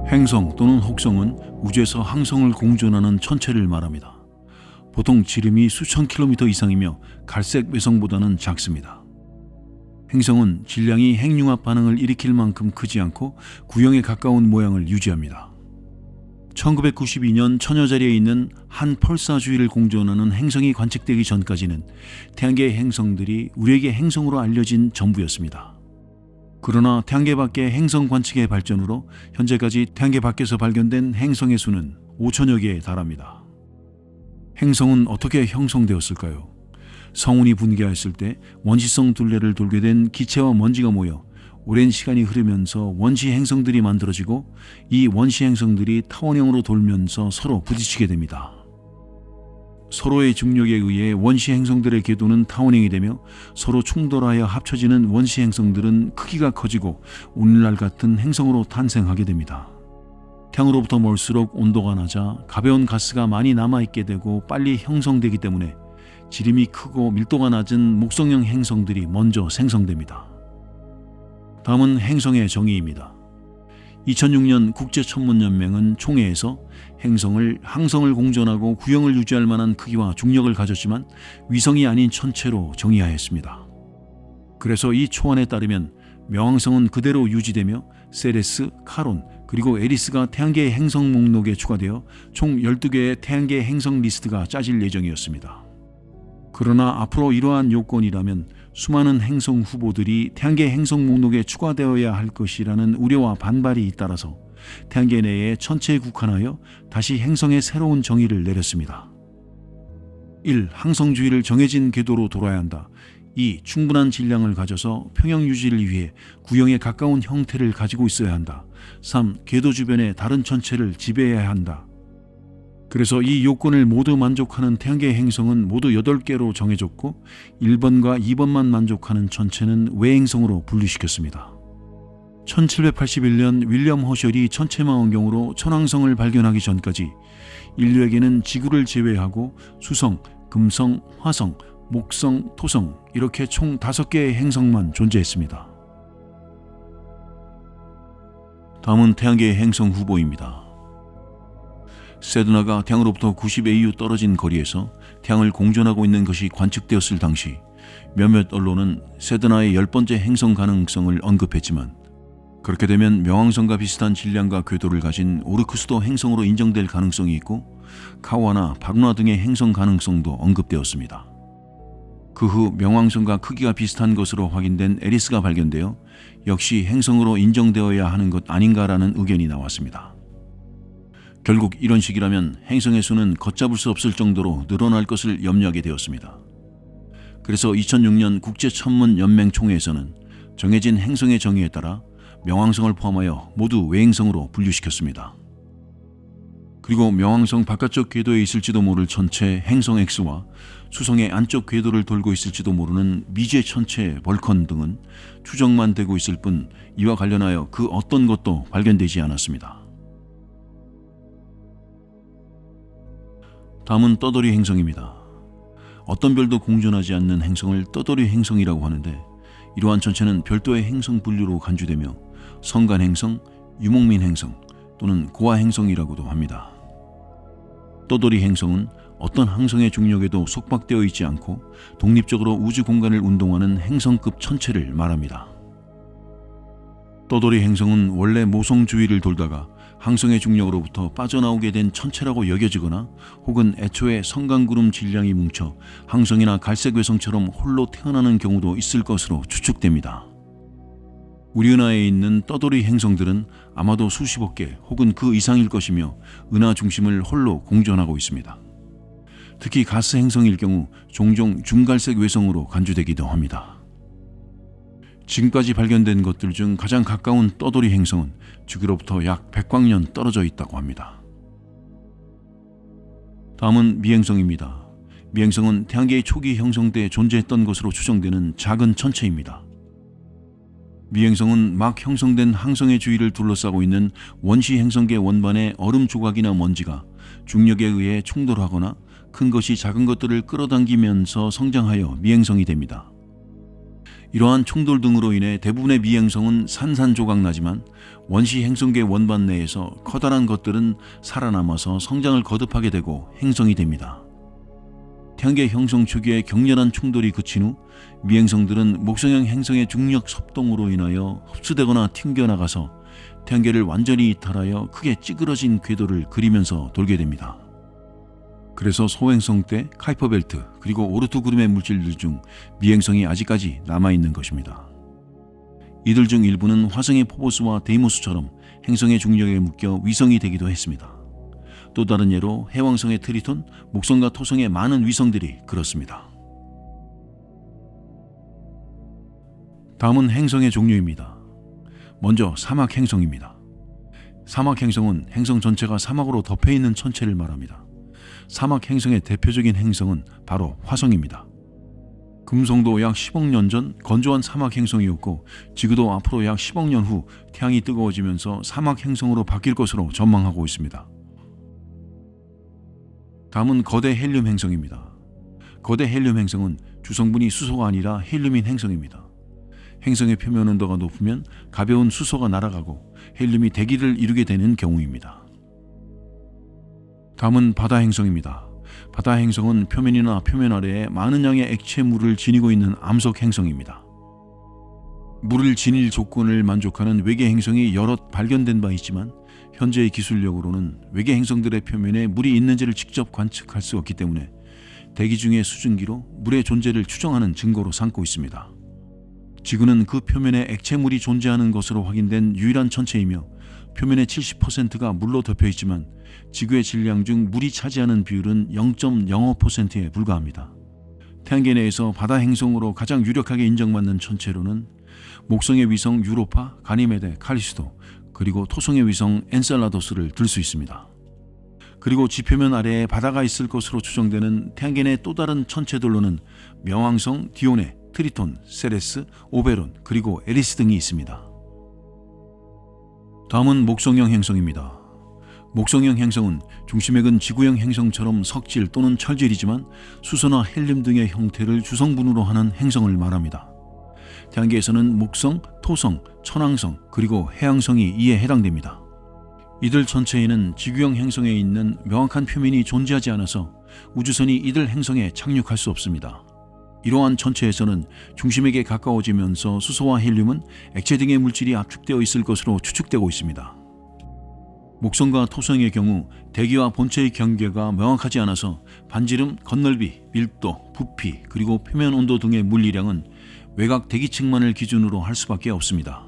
행성 또는 혹성은 우주에서 항성을 공존하는 천체를 말합니다. 보통 지름이 수천 킬로미터 이상이며 갈색 외성보다는 작습니다. 행성은 질량이 핵융합 반응을 일으킬 만큼 크지 않고 구형에 가까운 모양을 유지합니다. 1992년 처녀자리에 있는 한 펄사 주위를 공존하는 행성이 관측되기 전까지는 태양계의 행성들이 우리에게 행성으로 알려진 전부였습니다. 그러나 태양계 밖의 행성 관측의 발전으로 현재까지 태양계 밖에서 발견된 행성의 수는 5천여 개에 달합니다. 행성은 어떻게 형성되었을까요? 성운이 분개했을 때 원시성 둘레를 돌게 된 기체와 먼지가 모여 오랜 시간이 흐르면서 원시 행성들이 만들어지고 이 원시 행성들이 타원형으로 돌면서 서로 부딪히게 됩니다. 서로의 중력에 의해 원시 행성들의 궤도는 타원형이 되며 서로 충돌하여 합쳐지는 원시 행성들은 크기가 커지고 오늘날 같은 행성으로 탄생하게 됩니다. 태양으로부터 멀수록 온도가 낮아 가벼운 가스가 많이 남아있게 되고 빨리 형성되기 때문에 지름이 크고 밀도가 낮은 목성형 행성들이 먼저 생성됩니다. 다음은 행성의 정의입니다. 2006년 국제천문연맹은 총회에서 행성을 항성을 공존하고 구형을 유지할 만한 크기와 중력을 가졌지만 위성이 아닌 천체로 정의하였습니다. 그래서 이 초안에 따르면 명왕성은 그대로 유지되며 세레스, 카론, 그리고 에리스가 태양계의 행성 목록에 추가되어 총 12개의 태양계 행성 리스트가 짜질 예정이었습니다. 그러나 앞으로 이러한 요건이라면 수많은 행성 후보들이 태양계 행성 목록에 추가되어야 할 것이라는 우려와 반발이 잇따라서 태양계 내에 천체에 국한하여 다시 행성의 새로운 정의를 내렸습니다. 1. 항성주위를 정해진 궤도로 돌아야 한다. 2. 충분한 질량을 가져서 평형 유지를 위해 구형에 가까운 형태를 가지고 있어야 한다. 3. 궤도 주변의 다른 천체를 지배해야 한다. 그래서 이 요건을 모두 만족하는 태양계 행성은 모두 8개로 정해졌고 1번과 2번만 만족하는 천체는 외행성으로 분류시켰습니다. 1781년 윌리엄 허셜이 천체망원경으로 천왕성을 발견하기 전까지 인류에게는 지구를 제외하고 수성, 금성, 화성, 목성, 토성 이렇게 총 5개의 행성만 존재했습니다. 다음은 태양계의 행성 후보입니다. 세드나가 태양으로부터 90AU 떨어진 거리에서 태양을 공존하고 있는 것이 관측되었을 당시 몇몇 언론은 세드나의 10번째 행성 가능성을 언급했지만 그렇게 되면 명왕성과 비슷한 질량과 궤도를 가진 오르크스도 행성으로 인정될 가능성이 있고 카와나 바루나 등의 행성 가능성도 언급되었습니다. 그 후 명왕성과 크기가 비슷한 것으로 확인된 에리스가 발견되어 역시 행성으로 인정되어야 하는 것 아닌가라는 의견이 나왔습니다. 결국 이런 식이라면 행성의 수는 걷잡을 수 없을 정도로 늘어날 것을 염려하게 되었습니다. 그래서 2006년 국제천문연맹 총회에서는 정해진 행성의 정의에 따라 명왕성을 포함하여 모두 외행성으로 분류시켰습니다. 그리고 명왕성 바깥쪽 궤도에 있을지도 모를 천체 행성 X와 수성의 안쪽 궤도를 돌고 있을지도 모르는 미제 천체 벌컨 등은 추정만 되고 있을 뿐 이와 관련하여 그 어떤 것도 발견되지 않았습니다. 다음은 떠돌이 행성입니다. 어떤 별도 공존하지 않는 행성을 떠돌이 행성이라고 하는데 이러한 천체는 별도의 행성 분류로 간주되며 성간 행성, 유목민 행성 또는 고아 행성이라고도 합니다. 떠돌이 행성은 어떤 항성의 중력에도 속박되어 있지 않고 독립적으로 우주 공간을 운동하는 행성급 천체를 말합니다. 떠돌이 행성은 원래 모성 주위를 돌다가 항성의 중력으로부터 빠져나오게 된 천체라고 여겨지거나 혹은 애초에 성간구름 질량이 뭉쳐 항성이나 갈색외성처럼 홀로 태어나는 경우도 있을 것으로 추측됩니다. 우리 은하에 있는 떠돌이 행성들은 아마도 수십억 개 혹은 그 이상일 것이며 은하 중심을 홀로 공존하고 있습니다. 특히 가스 행성일 경우 종종 중갈색 외성으로 간주되기도 합니다. 지금까지 발견된 것들 중 가장 가까운 떠돌이 행성은 지구로부터 약 100광년 떨어져 있다고 합니다. 다음은 미행성입니다. 미행성은 태양계의 초기 형성 때 존재했던 것으로 추정되는 작은 천체입니다. 미행성은 막 형성된 항성의 주위를 둘러싸고 있는 원시 행성계 원반의 얼음 조각이나 먼지가 중력에 의해 충돌하거나 큰 것이 작은 것들을 끌어당기면서 성장하여 미행성이 됩니다. 이러한 충돌 등으로 인해 대부분의 미행성은 산산조각나지만 원시 행성계 원반 내에서 커다란 것들은 살아남아서 성장을 거듭하게 되고 행성이 됩니다. 태양계 형성 초기에 격렬한 충돌이 그친 후 미행성들은 목성형 행성의 중력 섭동으로 인하여 흡수되거나 튕겨나가서 태양계를 완전히 이탈하여 크게 찌그러진 궤도를 그리면서 돌게 됩니다. 그래서 소행성 때 카이퍼 벨트 그리고 오르트 구름의 물질들 중 미행성이 아직까지 남아있는 것입니다. 이들 중 일부는 화성의 포보스와 데이모스처럼 행성의 중력에 묶여 위성이 되기도 했습니다. 또 다른 예로 해왕성의 트리톤, 목성과 토성의 많은 위성들이 그렇습니다. 다음은 행성의 종류입니다. 먼저 사막 행성입니다. 사막 행성은 행성 전체가 사막으로 덮여있는 천체를 말합니다. 사막 행성의 대표적인 행성은 바로 화성입니다. 금성도 약 10억 년 전 건조한 사막 행성이었고 지구도 앞으로 약 10억 년 후 태양이 뜨거워지면서 사막 행성으로 바뀔 것으로 전망하고 있습니다. 다음은 거대 헬륨 행성입니다. 거대 헬륨 행성은 주성분이 수소가 아니라 헬륨인 행성입니다. 행성의 표면 온도가 높으면 가벼운 수소가 날아가고 헬륨이 대기를 이루게 되는 경우입니다. 다음은 바다 행성입니다. 바다 행성은 표면이나 표면 아래에 많은 양의 액체물을 지니고 있는 암석 행성입니다. 물을 지닐 조건을 만족하는 외계 행성이 여럿 발견된 바 있지만 현재의 기술력으로는 외계 행성들의 표면에 물이 있는지를 직접 관측할 수 없기 때문에 대기 중의 수증기로 물의 존재를 추정하는 증거로 삼고 있습니다. 지구는 그 표면에 액체물이 존재하는 것으로 확인된 유일한 천체이며 표면의 70%가 물로 덮여 있지만 지구의 질량 중 물이 차지하는 비율은 0.05%에 불과합니다. 태양계 내에서 바다 행성으로 가장 유력하게 인정받는 천체로는 목성의 위성 유로파, 가니메데, 칼리스토, 그리고 토성의 위성 엔셀라도스를 들 수 있습니다. 그리고 지표면 아래에 바다가 있을 것으로 추정되는 태양계 내 또 다른 천체들로는 명왕성, 디오네, 트리톤, 세레스, 오베론, 그리고 에리스 등이 있습니다. 다음은 목성형 행성입니다. 목성형 행성은 중심액은 지구형 행성처럼 석질 또는 철질이지만 수소나 헬륨 등의 형태를 주성분으로 하는 행성을 말합니다. 태양계에서는 목성, 토성, 천왕성, 그리고 해왕성이 이에 해당됩니다. 이들 전체에는 지구형 행성에 있는 명확한 표면이 존재하지 않아서 우주선이 이들 행성에 착륙할 수 없습니다. 이러한 천체에서는 중심에게 가까워지면서 수소와 헬륨은 액체 등의 물질이 압축되어 있을 것으로 추측되고 있습니다. 목성과 토성의 경우 대기와 본체의 경계가 명확하지 않아서 반지름, 건널비, 밀도, 부피, 그리고 표면 온도 등의 물리량은 외곽 대기층만을 기준으로 할 수밖에 없습니다.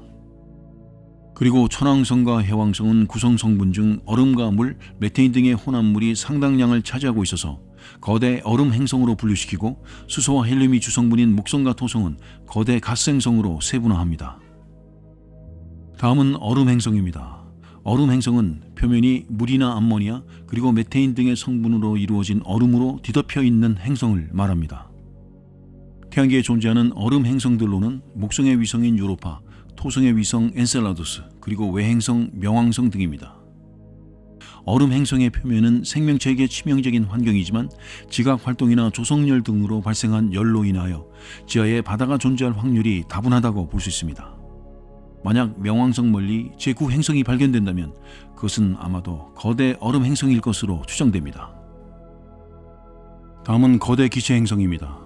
그리고 천왕성과 해왕성은 구성 성분 중 얼음과 물, 메테인 등의 혼합물이 상당량을 차지하고 있어서 거대 얼음 행성으로 분류시키고 수소와 헬륨이 주성분인 목성과 토성은 거대 가스 행성으로 세분화합니다. 다음은 얼음 행성입니다. 얼음 행성은 표면이 물이나 암모니아 그리고 메테인 등의 성분으로 이루어진 얼음으로 뒤덮여 있는 행성을 말합니다. 태양계에 존재하는 얼음 행성들로는 목성의 위성인 유로파, 토성의 위성 엔셀라두스, 그리고 외행성 명왕성 등입니다. 얼음 행성의 표면은 생명체에게 치명적인 환경이지만 지각 활동이나 조성열 등으로 발생한 열로 인하여 지하에 바다가 존재할 확률이 다분하다고 볼 수 있습니다. 만약 명왕성 멀리 제9 행성이 발견된다면 그것은 아마도 거대 얼음 행성일 것으로 추정됩니다. 다음은 거대 기체 행성입니다.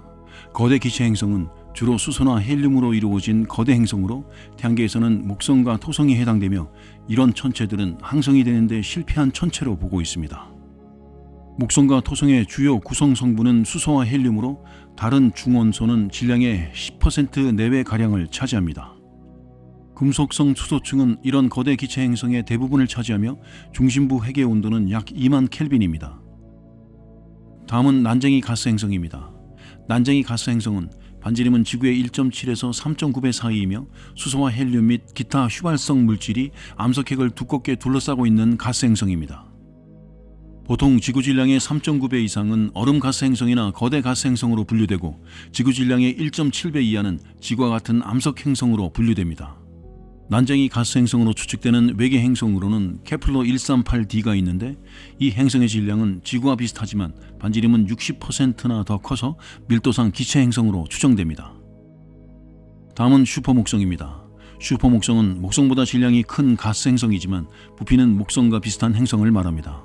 거대 기체 행성은 주로 수소나 헬륨으로 이루어진 거대 행성으로 태양계에서는 목성과 토성이 해당되며 이런 천체들은 항성이 되는데 실패한 천체로 보고 있습니다. 목성과 토성의 주요 구성 성분은 수소와 헬륨으로 다른 중원소는 질량의 10% 내외가량을 차지합니다. 금속성 수소층은 이런 거대 기체 행성의 대부분을 차지하며 중심부 회계 온도는 약 2만 켈빈입니다. 다음은 난쟁이 가스 행성입니다. 난쟁이 가스 행성은 반지름은 지구의 1.7에서 3.9배 사이이며 수소와 헬륨 및 기타 휘발성 물질이 암석핵을 두껍게 둘러싸고 있는 가스 행성입니다. 보통 지구 질량의 3.9배 이상은 얼음 가스 행성이나 거대 가스 행성으로 분류되고 지구 질량의 1.7배 이하는 지구와 같은 암석 행성으로 분류됩니다. 난쟁이 가스 행성으로 추측되는 외계 행성으로는 케플러 138D가 있는데 이 행성의 질량은 지구와 비슷하지만 반지름은 60%나 더 커서 밀도상 기체 행성으로 추정됩니다. 다음은 슈퍼목성입니다. 슈퍼목성은 목성보다 질량이 큰 가스 행성이지만 부피는 목성과 비슷한 행성을 말합니다.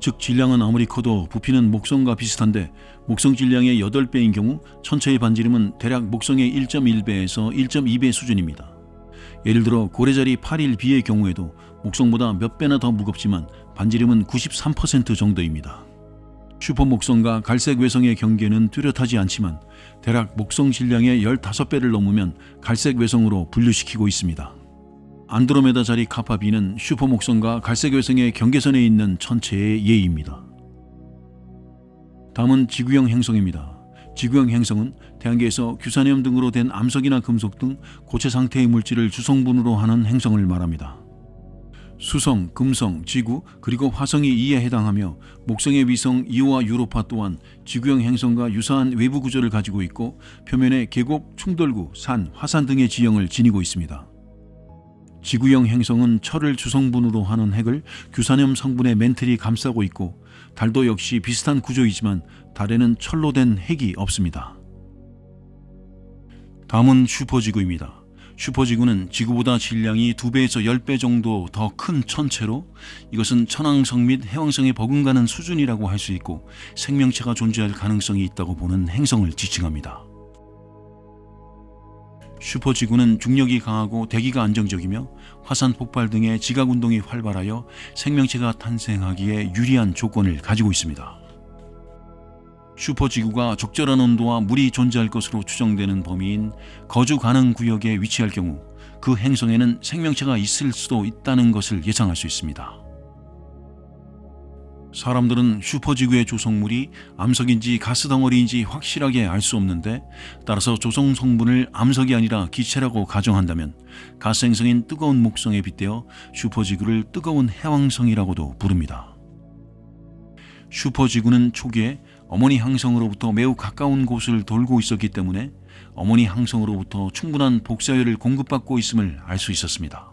즉 질량은 아무리 커도 부피는 목성과 비슷한데 목성 질량의 8배인 경우 천체의 반지름은 대략 목성의 1.1배에서 1.2배 수준입니다. 예를 들어 고래자리 8.1b의 경우에도 목성보다 몇 배나 더 무겁지만 반지름은 93% 정도입니다. 슈퍼목성과 갈색 외성의 경계는 뚜렷하지 않지만 대략 목성 질량의 15배를 넘으면 갈색 외성으로 분류시키고 있습니다. 안드로메다 자리 카파 B는 슈퍼목성과 갈색 외성의 경계선에 있는 천체의 예입니다. 다음은 지구형 행성입니다. 지구형 행성은 태양계에서 규산염 등으로 된 암석이나 금속 등 고체 상태의 물질을 주성분으로 하는 행성을 말합니다. 수성, 금성, 지구, 그리고 화성이 이에 해당하며 목성의 위성 이오와 유로파 또한 지구형 행성과 유사한 외부 구조를 가지고 있고 표면에 계곡, 충돌구, 산, 화산 등의 지형을 지니고 있습니다. 지구형 행성은 철을 주성분으로 하는 핵을 규산염 성분의 멘틀이 감싸고 있고 달도 역시 비슷한 구조이지만 달에는 철로 된 핵이 없습니다. 다음은 슈퍼지구입니다. 슈퍼지구는 지구보다 질량이 2배에서 10배 정도 더 큰 천체로 이것은 천왕성 및 해왕성에 버금가는 수준이라고 할 수 있고 생명체가 존재할 가능성이 있다고 보는 행성을 지칭합니다. 슈퍼지구는 중력이 강하고 대기가 안정적이며 화산 폭발 등의 지각운동이 활발하여 생명체가 탄생하기에 유리한 조건을 가지고 있습니다. 슈퍼지구가 적절한 온도와 물이 존재할 것으로 추정되는 범위인 거주 가능 구역에 위치할 경우 그 행성에는 생명체가 있을 수도 있다는 것을 예상할 수 있습니다. 사람들은 슈퍼지구의 조성물이 암석인지 가스덩어리인지 확실하게 알 수 없는데 따라서 조성 성분을 암석이 아니라 기체라고 가정한다면 가스 행성인 뜨거운 목성에 빗대어 슈퍼지구를 뜨거운 해왕성이라고도 부릅니다. 슈퍼지구는 초기에 어머니 항성으로부터 매우 가까운 곳을 돌고 있었기 때문에 어머니 항성으로부터 충분한 복사열을 공급받고 있음을 알 수 있었습니다.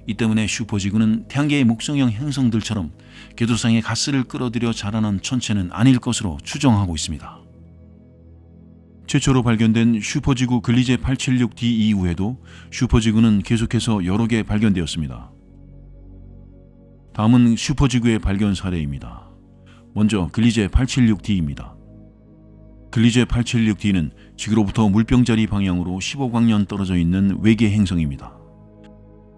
이 때문에 슈퍼지구는 태양계의 목성형 행성들처럼 궤도상의 가스를 끌어들여 자라난 천체는 아닐 것으로 추정하고 있습니다. 최초로 발견된 슈퍼지구 글리제 876d 이후에도 슈퍼지구는 계속해서 여러 개 발견되었습니다. 다음은 슈퍼지구의 발견 사례입니다. 먼저 글리제 876d입니다. 글리제 876d는 지구로부터 물병자리 방향으로 15광년 떨어져 있는 외계 행성입니다.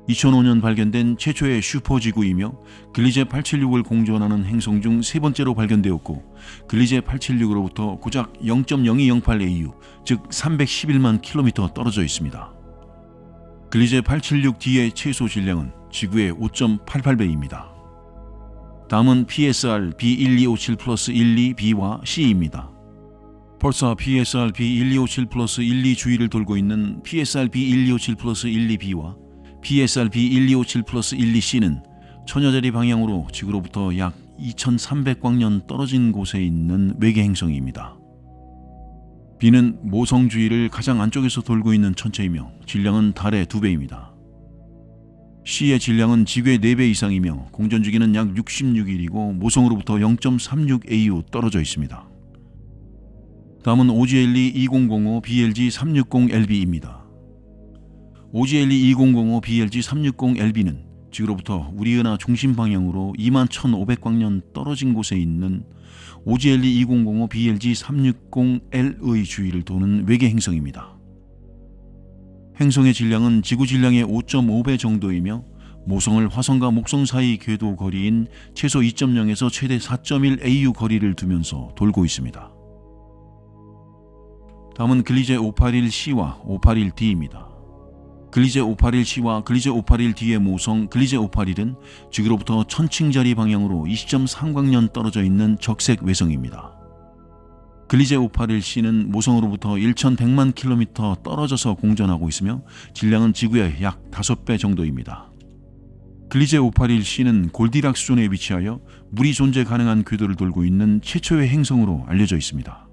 2005년 발견된 최초의 슈퍼지구이며 글리제 876을 공존하는 행성 중 세 번째로 발견되었고 글리제 876으로부터 고작 0.0208AU, 즉 311만 킬로미터 떨어져 있습니다. 글리제 876d의 최소 질량은 지구의 5.88배입니다. 다음은 PSR B1257+12B와 C입니다. 벌써 PSR B1257+12 주위를 돌고 있는 PSR B1257+12B와 PSR B1257+12C는 처녀자리 방향으로 지구로부터 약 2300광년 떨어진 곳에 있는 외계 행성입니다. B는 모성 주위를 가장 안쪽에서 돌고 있는 천체이며 질량은 달의 2배입니다. C의 질량은 지구의 4배 이상이며 공전 주기는 약 66일이고 모성으로부터 0.36AU 떨어져 있습니다. 다음은 OGLE 2005 BLG 360LB입니다. OGLE 2005 BLG 360LB는 지구로부터 우리 은하 중심 방향으로 21,500광년 떨어진 곳에 있는 OGLE 2005 BLG 360L의 주위를 도는 외계 행성입니다. 행성의 질량은 지구 질량의 5.5배 정도이며 모성을 화성과 목성 사이 궤도 거리인 최소 2.0에서 최대 4.1AU 거리를 두면서 돌고 있습니다. 다음은 글리제 581C와 581D입니다. 글리제 581C와 글리제 581D의 모성 글리제 581은 지구로부터 1000층짜리 방향으로 20.3광년 떨어져 있는 적색 외성입니다. 글리제 581C는 모성으로부터 1100만 킬로미터 떨어져서 공전하고 있으며 질량은 지구의 약 5배 정도입니다. 글리제 581C는 골디락스 존에 위치하여 물이 존재 가능한 궤도를 돌고 있는 최초의 행성으로 알려져 있습니다.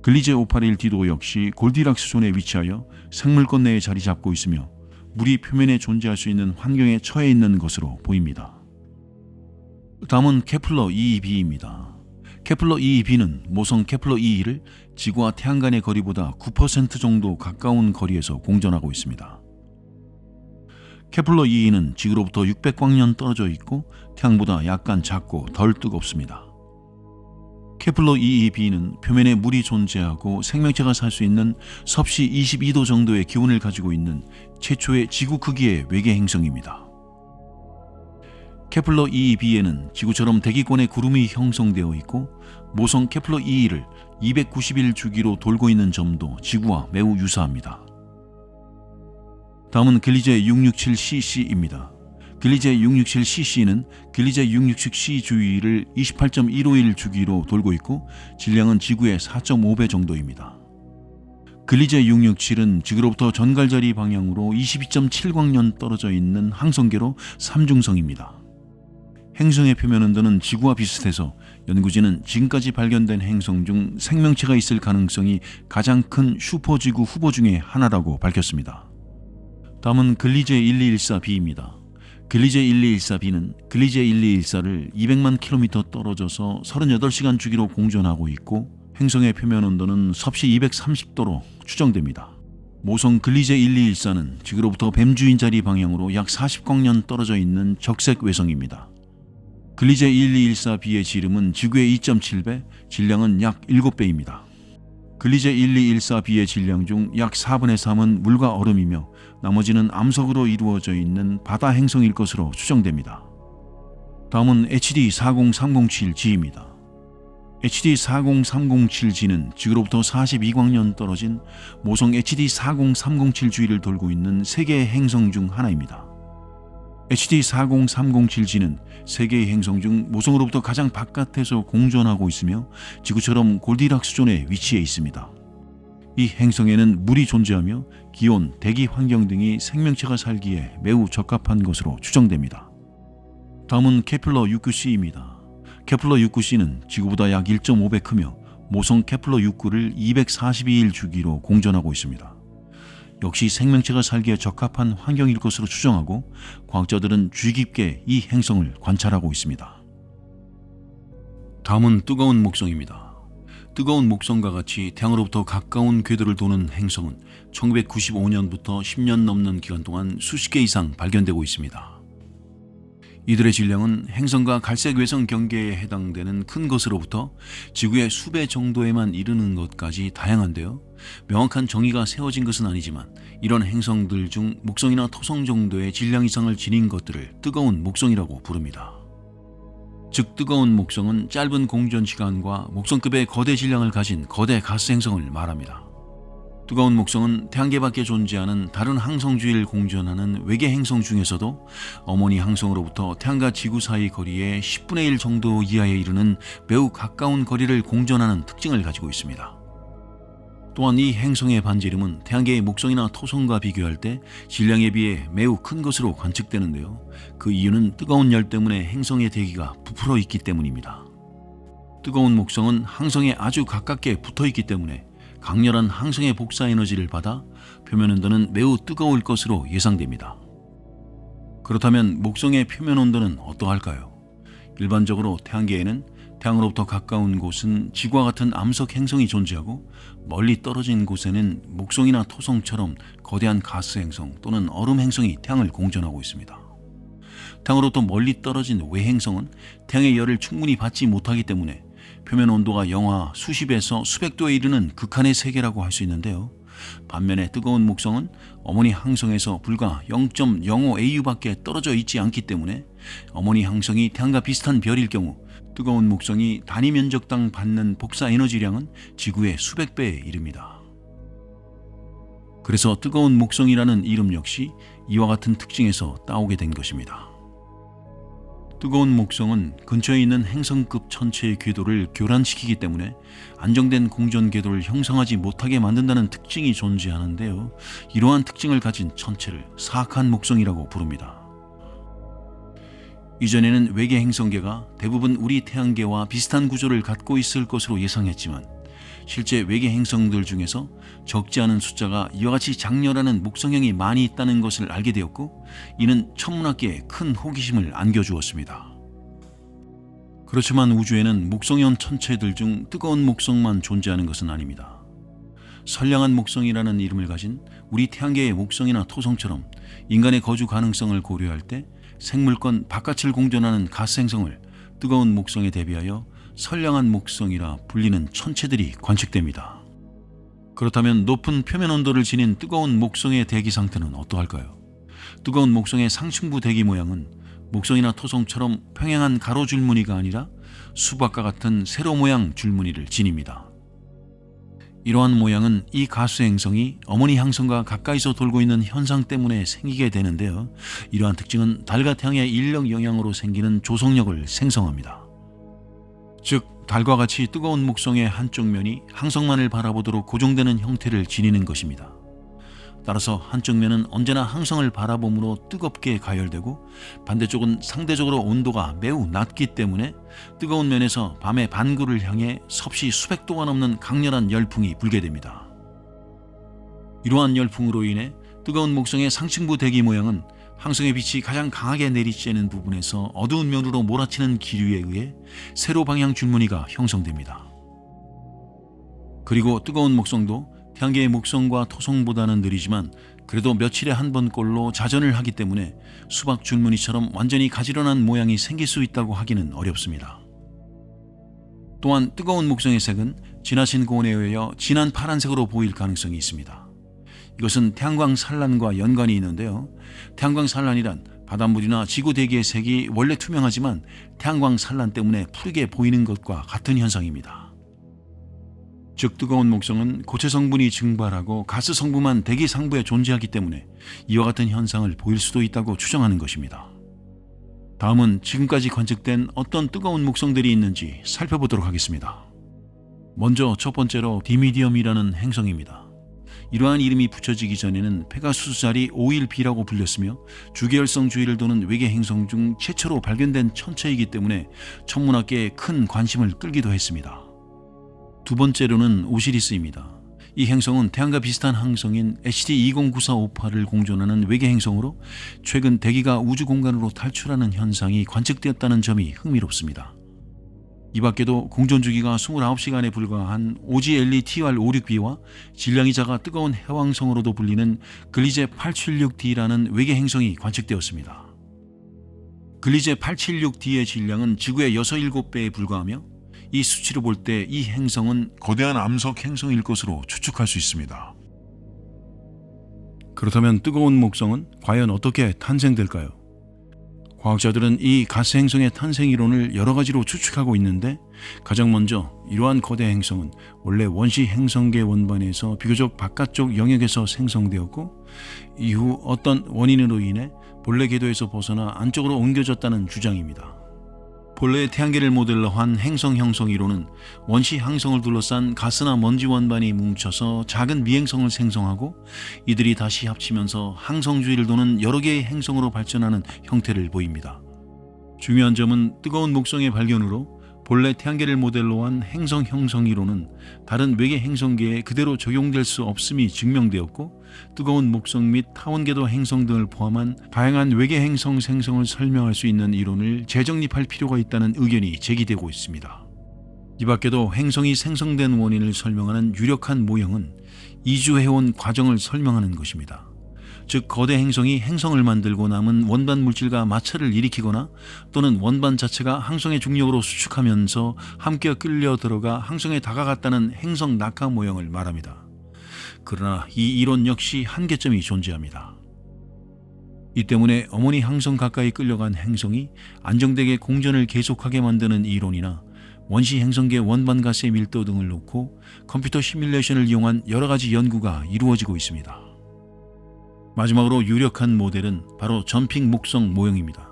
글리제 581D도 역시 골디락스 존에 위치하여 생물권 내에 자리 잡고 있으며 물이 표면에 존재할 수 있는 환경에 처해 있는 것으로 보입니다. 다음은 케플러 2b입니다. 케플러 2b는 모성 케플러 2를 지구와 태양 간의 거리보다 9% 정도 가까운 거리에서 공전하고 있습니다. 케플러 2는 지구로부터 600광년 떨어져 있고 태양보다 약간 작고 덜 뜨겁습니다. 케플러 2b는 표면에 물이 존재하고 생명체가 살 수 있는 섭씨 22도 정도의 기온을 가지고 있는 최초의 지구 크기의 외계 행성입니다. 케플러 2b에는 지구처럼 대기권에 구름이 형성되어 있고 모성 케플러 2를 290일 주기로 돌고 있는 점도 지구와 매우 유사합니다. 다음은 글리제 667cc입니다. 글리제 667cc는 글리제 666c 주위를 28.151 주기로 돌고 있고 질량은 지구의 4.5배 정도입니다. 글리제 667은 지구로부터 전갈자리 방향으로 22.7광년 떨어져 있는 항성계로 삼중성입니다. 행성의 표면 온도는 지구와 비슷해서 연구진은 지금까지 발견된 행성 중 생명체가 있을 가능성이 가장 큰 슈퍼지구 후보 중에 하나라고 밝혔습니다. 다음은 글리제 1214b입니다. 글리제 1214b는 글리제 1214를 200만 킬로미터 떨어져서 38시간 주기로 공전하고 있고 행성의 표면 온도는 섭씨 230도로 추정됩니다. 모성 글리제 1214는 지구로부터 뱀주인 자리 방향으로 약 40광년 떨어져 있는 적색 외성입니다. 글리제 1214b의 지름은 지구의 2.7배, 질량은 약 7배입니다. 글리제 1214b의 질량 중 약 4분의 3은 물과 얼음이며 나머지는 암석으로 이루어져 있는 바다 행성일 것으로 추정됩니다. 다음은 HD40307g입니다. HD40307g는 지구로부터 42광년 떨어진 모성 HD40307 주위를 돌고 있는 세 개의 행성 중 하나입니다. HD40307g는 세 개의 행성 중 모성으로부터 가장 바깥에서 공전하고 있으며 지구처럼 골디락스 존에 위치해 있습니다. 이 행성에는 물이 존재하며 기온, 대기 환경 등이 생명체가 살기에 매우 적합한 것으로 추정됩니다. 다음은 케플러 69c입니다. 케플러 69c는 지구보다 약 1.5배 크며 모성 케플러 69를 242일 주기로 공전하고 있습니다. 역시 생명체가 살기에 적합한 환경일 것으로 추정하고 과학자들은 주의 깊게 이 행성을 관찰하고 있습니다. 다음은 뜨거운 목성입니다. 뜨거운 목성과 같이 태양으로부터 가까운 궤도를 도는 행성은 1995년부터 10년 넘는 기간 동안 수십 개 이상 발견되고 있습니다. 이들의 질량은 행성과 갈색 외성 경계에 해당되는 큰 것으로부터 지구의 수배 정도에만 이르는 것까지 다양한데요. 명확한 정의가 세워진 것은 아니지만 이런 행성들 중 목성이나 토성 정도의 질량 이상을 지닌 것들을 뜨거운 목성이라고 부릅니다. 즉 뜨거운 목성은 짧은 공전 시간과 목성급의 거대 질량을 가진 거대 가스 행성을 말합니다. 뜨거운 목성은 태양계 밖에 존재하는 다른 항성 주위를 공전하는 외계 행성 중에서도 어머니 항성으로부터 태양과 지구 사이 거리의 10분의 1 정도 이하에 이르는 매우 가까운 거리를 공전하는 특징을 가지고 있습니다. 또한 이 행성의 반지름은 태양계의 목성이나 토성과 비교할 때 질량에 비해 매우 큰 것으로 관측되는데요. 그 이유는 뜨거운 열 때문에 행성의 대기가 부풀어 있기 때문입니다. 뜨거운 목성은 항성에 아주 가깝게 붙어 있기 때문에 강렬한 항성의 복사 에너지를 받아 표면 온도는 매우 뜨거울 것으로 예상됩니다. 그렇다면 목성의 표면 온도는 어떠할까요? 일반적으로 태양계에는 태양으로부터 가까운 곳은 지구와 같은 암석 행성이 존재하고 멀리 떨어진 곳에는 목성이나 토성처럼 거대한 가스 행성 또는 얼음 행성이 태양을 공전하고 있습니다. 태양으로부터 멀리 떨어진 외행성은 태양의 열을 충분히 받지 못하기 때문에 표면 온도가 영하 수십에서 수백 도에 이르는 극한의 세계라고 할 수 있는데요. 반면에 뜨거운 목성은 어머니 항성에서 불과 0.05AU밖에 떨어져 있지 않기 때문에 어머니 항성이 태양과 비슷한 별일 경우 뜨거운 목성이 단위 면적당 받는 복사 에너지량은 지구의 수백 배에 이릅니다. 그래서 뜨거운 목성이라는 이름 역시 이와 같은 특징에서 따오게 된 것입니다. 뜨거운 목성은 근처에 있는 행성급 천체의 궤도를 교란시키기 때문에 안정된 공전 궤도를 형성하지 못하게 만든다는 특징이 존재하는데요. 이러한 특징을 가진 천체를 사악한 목성이라고 부릅니다. 이전에는 외계 행성계가 대부분 우리 태양계와 비슷한 구조를 갖고 있을 것으로 예상했지만 실제 외계 행성들 중에서 적지 않은 숫자가 이와 같이 장렬하는 목성형이 많이 있다는 것을 알게 되었고 이는 천문학계에 큰 호기심을 안겨주었습니다. 그렇지만 우주에는 목성형 천체들 중 뜨거운 목성만 존재하는 것은 아닙니다. 선량한 목성이라는 이름을 가진 우리 태양계의 목성이나 토성처럼 인간의 거주 가능성을 고려할 때 생물권 바깥을 공존하는 가스 행성을 뜨거운 목성에 대비하여 선량한 목성이라 불리는 천체들이 관측됩니다. 그렇다면 높은 표면 온도를 지닌 뜨거운 목성의 대기 상태는 어떠할까요? 뜨거운 목성의 상층부 대기 모양은 목성이나 토성처럼 평행한 가로 줄무늬가 아니라 수박과 같은 세로 모양 줄무늬를 지닙니다. 이러한 모양은 이 가스 행성이 어머니 항성과 가까이서 돌고 있는 현상 때문에 생기게 되는데요. 이러한 특징은 달과 태양의 인력 영향으로 생기는 조성력을 생성합니다. 즉 달과 같이 뜨거운 목성의 한쪽 면이 항성만을 바라보도록 고정되는 형태를 지니는 것입니다. 따라서 한쪽 면은 언제나 항성을 바라봄으로 뜨겁게 가열되고 반대쪽은 상대적으로 온도가 매우 낮기 때문에 뜨거운 면에서 밤의 반구를 향해 섭씨 수백 도가 넘는 강렬한 열풍이 불게 됩니다. 이러한 열풍으로 인해 뜨거운 목성의 상층부 대기 모양은 항성의 빛이 가장 강하게 내리쬐는 부분에서 어두운 면으로 몰아치는 기류에 의해 세로 방향 줄무늬가 형성됩니다. 그리고 뜨거운 목성도 태양계의 목성과 토성보다는 느리지만 그래도 며칠에 한 번꼴로 자전을 하기 때문에 수박 줄무늬처럼 완전히 가지런한 모양이 생길 수 있다고 하기는 어렵습니다. 또한 뜨거운 목성의 색은 지나친 고온에 의하여 진한 파란색으로 보일 가능성이 있습니다. 이것은 태양광 산란과 연관이 있는데요. 태양광 산란이란 바닷물이나 지구 대기의 색이 원래 투명하지만 태양광 산란 때문에 푸르게 보이는 것과 같은 현상입니다. 즉 뜨거운 목성은 고체 성분이 증발하고 가스 성분만 대기 상부에 존재하기 때문에 이와 같은 현상을 보일 수도 있다고 추정하는 것입니다. 다음은 지금까지 관측된 어떤 뜨거운 목성들이 있는지 살펴보도록 하겠습니다. 먼저 첫 번째로 디미디엄이라는 행성입니다. 이러한 이름이 붙여지기 전에는 페가수스 자리 5.1b라고 불렸으며 주계열성 주위를 도는 외계 행성 중 최초로 발견된 천체이기 때문에 천문학계에 큰 관심을 끌기도 했습니다. 두 번째로는 오시리스입니다. 이 행성은 태양과 비슷한 항성인 HD209458을 공존하는 외계 행성으로 최근 대기가 우주 공간으로 탈출하는 현상이 관측되었다는 점이 흥미롭습니다. 이 밖에도 공존 주기가 29시간에 불과한 OGLE-TR56b와 질량이 작아 뜨거운 해왕성으로도 불리는 글리제 876d라는 외계 행성이 관측되었습니다. 글리제 876d의 질량은 지구의 6, 7배에 불과하며 이 수치로 볼 때 이 행성은 거대한 암석 행성일 것으로 추측할 수 있습니다. 그렇다면 뜨거운 목성은 과연 어떻게 탄생될까요? 과학자들은 이 가스 행성의 탄생 이론을 여러 가지로 추측하고 있는데 가장 먼저 이러한 거대 행성은 원래 원시 행성계 원반에서 비교적 바깥쪽 영역에서 생성되었고 이후 어떤 원인으로 인해 본래 궤도에서 벗어나 안쪽으로 옮겨졌다는 주장입니다. 본래의 태양계를 모델로 한 행성 형성 이론은 원시 항성을 둘러싼 가스나 먼지 원반이 뭉쳐서 작은 미행성을 생성하고 이들이 다시 합치면서 항성 주위를 도는 여러 개의 행성으로 발전하는 형태를 보입니다. 중요한 점은 뜨거운 목성의 발견으로 본래 태양계를 모델로 한 행성 형성 이론은 다른 외계 행성계에 그대로 적용될 수 없음이 증명되었고 뜨거운 목성 및 타원궤도 행성 등을 포함한 다양한 외계 행성 생성을 설명할 수 있는 이론을 재정립할 필요가 있다는 의견이 제기되고 있습니다. 이 밖에도 행성이 생성된 원인을 설명하는 유력한 모형은 이주해온 과정을 설명하는 것입니다. 즉 거대 행성이 행성을 만들고 남은 원반 물질과 마찰을 일으키거나 또는 원반 자체가 항성의 중력으로 수축하면서 함께 끌려 들어가 항성에 다가갔다는 행성 낙하 모형을 말합니다. 그러나 이 이론 역시 한계점이 존재합니다. 이 때문에 어머니 항성 가까이 끌려간 행성이 안정되게 공전을 계속하게 만드는 이론이나 원시 행성계 원반 가스의 밀도 등을 놓고 컴퓨터 시뮬레이션을 이용한 여러 가지 연구가 이루어지고 있습니다. 마지막으로 유력한 모델은 바로 점핑 목성 모형입니다.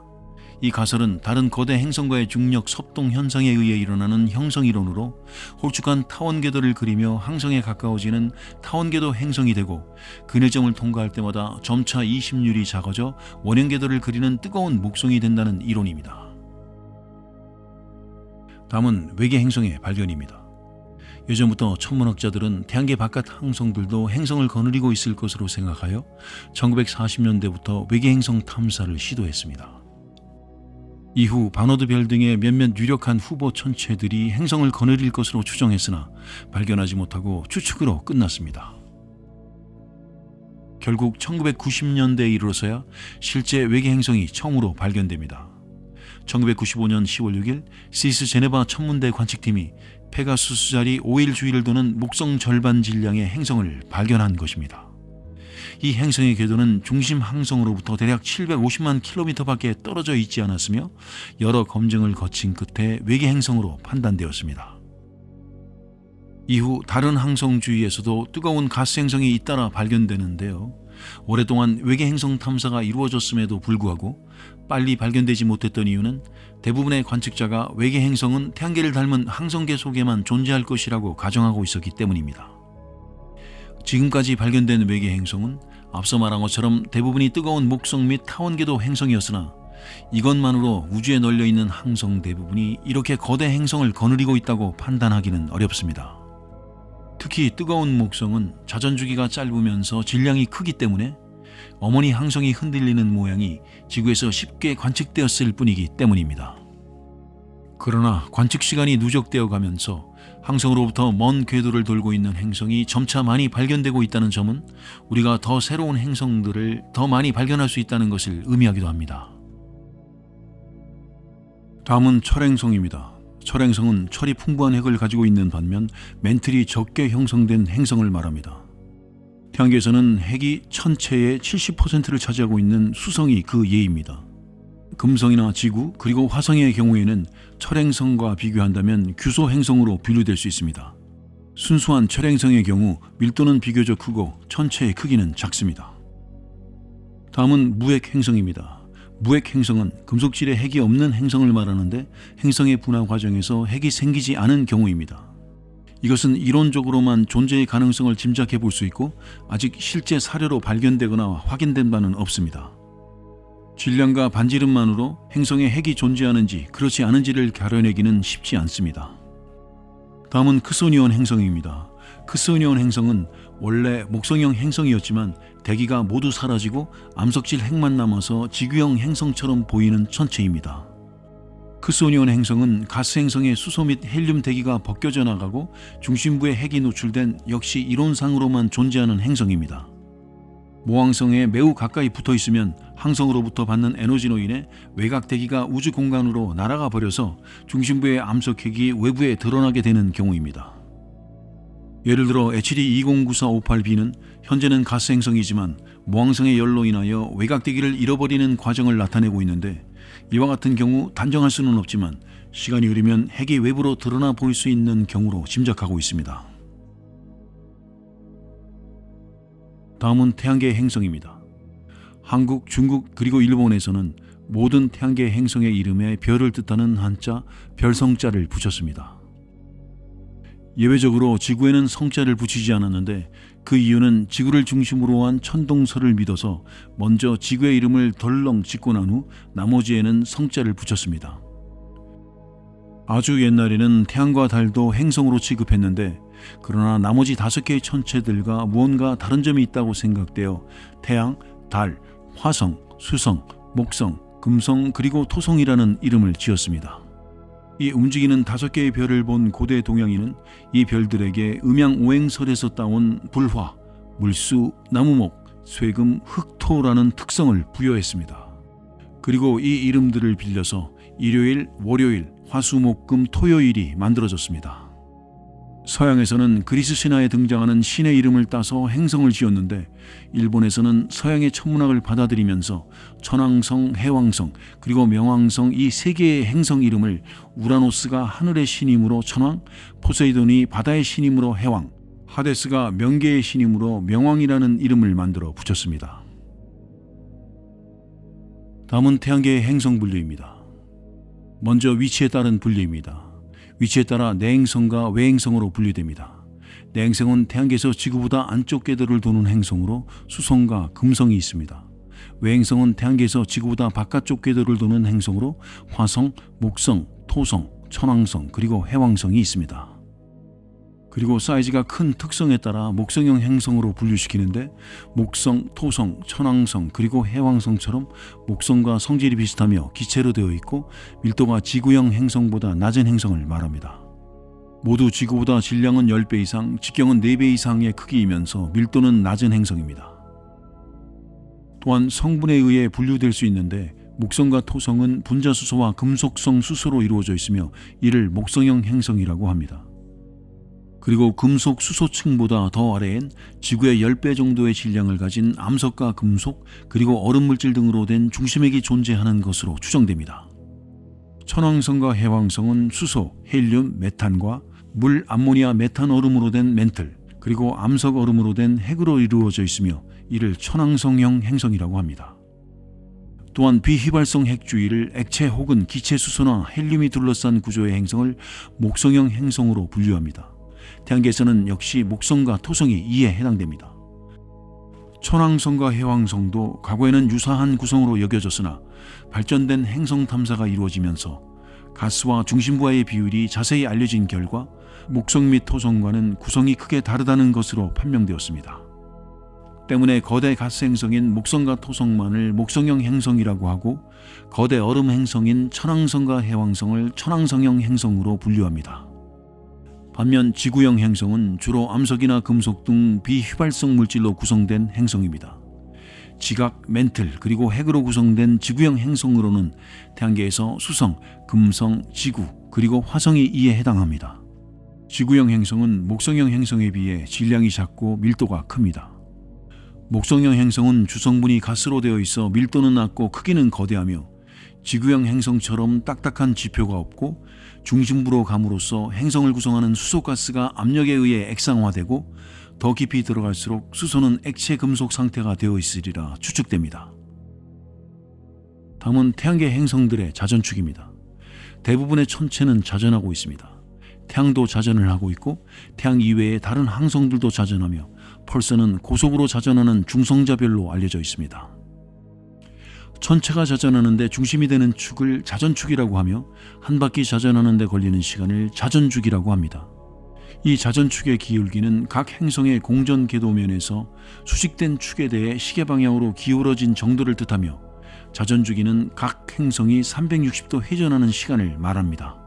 이 가설은 다른 거대 행성과의 중력 섭동 현상에 의해 일어나는 형성 이론으로 홀쭉한 타원궤도를 그리며 항성에 가까워지는 타원궤도 행성이 되고 근해점을 통과할 때마다 점차 이심률이 작아져 원형궤도를 그리는 뜨거운 목성이 된다는 이론입니다. 다음은 외계 행성의 발견입니다. 예전부터 천문학자들은 태양계 바깥 항성들도 행성을 거느리고 있을 것으로 생각하여 1940년대부터 외계 행성 탐사를 시도했습니다. 이후 바너드 별 등의 몇몇 유력한 후보 천체들이 행성을 거느릴 것으로 추정했으나 발견하지 못하고 추측으로 끝났습니다. 결국 1990년대에 이르러서야 실제 외계 행성이 처음으로 발견됩니다. 1995년 10월 6일 스위스 제네바 천문대 관측팀이 페가수스 자리 5일 주위를 도는 목성 절반 질량의 행성을 발견한 것입니다. 이 행성의 궤도는 중심 항성으로부터 대략 750만 킬로미터밖에 떨어져 있지 않았으며 여러 검증을 거친 끝에 외계 행성으로 판단되었습니다. 이후 다른 항성 주위에서도 뜨거운 가스 행성이 잇따라 발견되는데요. 오랫동안 외계 행성 탐사가 이루어졌음에도 불구하고 빨리 발견되지 못했던 이유는 대부분의 관측자가 외계 행성은 태양계를 닮은 항성계 속에만 존재할 것이라고 가정하고 있었기 때문입니다. 지금까지 발견된 외계 행성은 앞서 말한 것처럼 대부분이 뜨거운 목성 및 타원궤도 행성이었으나 이것만으로 우주에 널려있는 항성 대부분이 이렇게 거대 행성을 거느리고 있다고 판단하기는 어렵습니다. 특히 뜨거운 목성은 자전주기가 짧으면서 질량이 크기 때문에 어머니 항성이 흔들리는 모양이 지구에서 쉽게 관측되었을 뿐이기 때문입니다. 그러나 관측 시간이 누적되어 가면서 항성으로부터 먼 궤도를 돌고 있는 행성이 점차 많이 발견되고 있다는 점은 우리가 더 새로운 행성들을 더 많이 발견할 수 있다는 것을 의미하기도 합니다. 다음은 철행성입니다. 철행성은 철이 풍부한 핵을 가지고 있는 반면 멘틀이 적게 형성된 행성을 말합니다. 태양계에서는 핵이 천체의 70%를 차지하고 있는 수성이 그 예입니다. 금성이나 지구 그리고 화성의 경우에는 철행성과 비교한다면 규소 행성으로 분류될 수 있습니다. 순수한 철행성의 경우 밀도는 비교적 크고 천체의 크기는 작습니다. 다음은 무핵 행성입니다. 무핵 행성은 금속질의 핵이 없는 행성을 말하는데 행성의 분화 과정에서 핵이 생기지 않은 경우입니다. 이것은 이론적으로만 존재의 가능성을 짐작해 볼 수 있고 아직 실제 사료로 발견되거나 확인된 바는 없습니다. 질량과 반지름만으로 행성에 핵이 존재하는지 그렇지 않은지를 가려내기는 쉽지 않습니다. 다음은 크소니온 행성입니다. 크소니온 행성은 원래 목성형 행성이었지만 대기가 모두 사라지고 암석질 핵만 남아서 지구형 행성처럼 보이는 천체입니다. 크소니온 행성은 가스 행성의 수소 및 헬륨 대기가 벗겨져 나가고 중심부에 핵이 노출된 역시 이론상으로만 존재하는 행성입니다. 모항성에 매우 가까이 붙어 있으면 항성으로부터 받는 에너지로 인해 외곽 대기가 우주 공간으로 날아가 버려서 중심부의 암석핵이 외부에 드러나게 되는 경우입니다. 예를 들어 HD 209458b는 현재는 가스 행성이지만 모항성의 열로 인하여 외곽 대기를 잃어버리는 과정을 나타내고 있는데 이와 같은 경우 단정할 수는 없지만 시간이 흐르면 핵이 외부로 드러나 보일 수 있는 경우로 짐작하고 있습니다. 다음은 태양계 행성입니다. 한국, 중국 그리고 일본에서는 모든 태양계 행성의 이름에 별을 뜻하는 한자 별성자를 붙였습니다. 예외적으로 지구에는 성자를 붙이지 않았는데 그 이유는 지구를 중심으로 한 천동설을 믿어서 먼저 지구의 이름을 덜렁 짓고 난 후 나머지에는 성자를 붙였습니다. 아주 옛날에는 태양과 달도 행성으로 취급했는데 그러나 나머지 5개의 천체들과 무언가 다른 점이 있다고 생각되어 태양, 달, 화성, 수성, 목성, 금성 그리고 토성이라는 이름을 지었습니다. 이 움직이는 5개의 별을 본 고대 동양인은 이 별들에게 음양오행설에서 따온 불화, 물수, 나무목, 쇠금, 흑토라는 특성을 부여했습니다. 그리고 이 이름들을 빌려서 일요일, 월요일, 화수목금, 토요일이 만들어졌습니다. 서양에서는 그리스 신화에 등장하는 신의 이름을 따서 행성을 지었는데 일본에서는 서양의 천문학을 받아들이면서 천왕성, 해왕성, 그리고 명왕성 이 3개의 행성 이름을 우라노스가 하늘의 신이므로 천왕, 포세이돈이 바다의 신이므로 해왕, 하데스가 명계의 신이므로 명왕이라는 이름을 만들어 붙였습니다. 다음은 태양계의 행성 분류입니다. 먼저 위치에 따른 분류입니다. 위치에 따라 내행성과 외행성으로 분류됩니다. 내행성은 태양계에서 지구보다 안쪽 궤도를 도는 행성으로 수성과 금성이 있습니다. 외행성은 태양계에서 지구보다 바깥쪽 궤도를 도는 행성으로 화성, 목성, 토성, 천왕성 그리고 해왕성이 있습니다. 그리고 사이즈가 큰 특성에 따라 목성형 행성으로 분류시키는데 목성, 토성, 천왕성 그리고 해왕성처럼 목성과 성질이 비슷하며 기체로 되어 있고 밀도가 지구형 행성보다 낮은 행성을 말합니다. 모두 지구보다 질량은 10배 이상, 직경은 4배 이상의 크기이면서 밀도는 낮은 행성입니다. 또한 성분에 의해 분류될 수 있는데 목성과 토성은 분자수소와 금속성 수소로 이루어져 있으며 이를 목성형 행성이라고 합니다. 그리고 금속 수소층보다 더 아래엔 지구의 10배 정도의 질량을 가진 암석과 금속 그리고 얼음물질 등으로 된 중심액이 존재하는 것으로 추정됩니다. 천왕성과 해왕성은 수소, 헬륨, 메탄과 물, 암모니아, 메탄 얼음으로 된 멘틀 그리고 암석 얼음으로 된 핵으로 이루어져 있으며 이를 천왕성형 행성이라고 합니다. 또한 비휘발성 핵 주위를 액체 혹은 기체 수소나 헬륨이 둘러싼 구조의 행성을 목성형 행성으로 분류합니다. 태양계에서는 역시 목성과 토성이 이에 해당됩니다. 천왕성과 해왕성도 과거에는 유사한 구성으로 여겨졌으나 발전된 행성 탐사가 이루어지면서 가스와 중심부와의 비율이 자세히 알려진 결과 목성 및 토성과는 구성이 크게 다르다는 것으로 판명되었습니다. 때문에 거대 가스 행성인 목성과 토성만을 목성형 행성이라고 하고 거대 얼음 행성인 천왕성과 해왕성을 천왕성형 행성으로 분류합니다. 반면 지구형 행성은 주로 암석이나 금속 등 비휘발성 물질로 구성된 행성입니다. 지각, 멘틀 그리고 핵으로 구성된 지구형 행성으로는 태양계에서 수성, 금성, 지구 그리고 화성이 이에 해당합니다. 지구형 행성은 목성형 행성에 비해 질량이 작고 밀도가 큽니다. 목성형 행성은 주성분이 가스로 되어 있어 밀도는 낮고 크기는 거대하며 지구형 행성처럼 딱딱한 지표가 없고 중심부로 감으로써 행성을 구성하는 수소가스가 압력에 의해 액상화되고 더 깊이 들어갈수록 수소는 액체 금속 상태가 되어 있으리라 추측됩니다. 다음은 태양계 행성들의 자전축입니다. 대부분의 천체는 자전하고 있습니다. 태양도 자전을 하고 있고 태양 이외의 다른 항성들도 자전하며 펄서는 고속으로 자전하는 중성자별로 알려져 있습니다. 천체가 자전하는데 중심이 되는 축을 자전축이라고 하며 한 바퀴 자전하는 데 걸리는 시간을 자전축이라고 합니다. 이 자전축의 기울기는 각 행성의 공전 궤도면에서 수직된 축에 대해 시계 방향으로 기울어진 정도를 뜻하며 자전주기는 각 행성이 360도 회전하는 시간을 말합니다.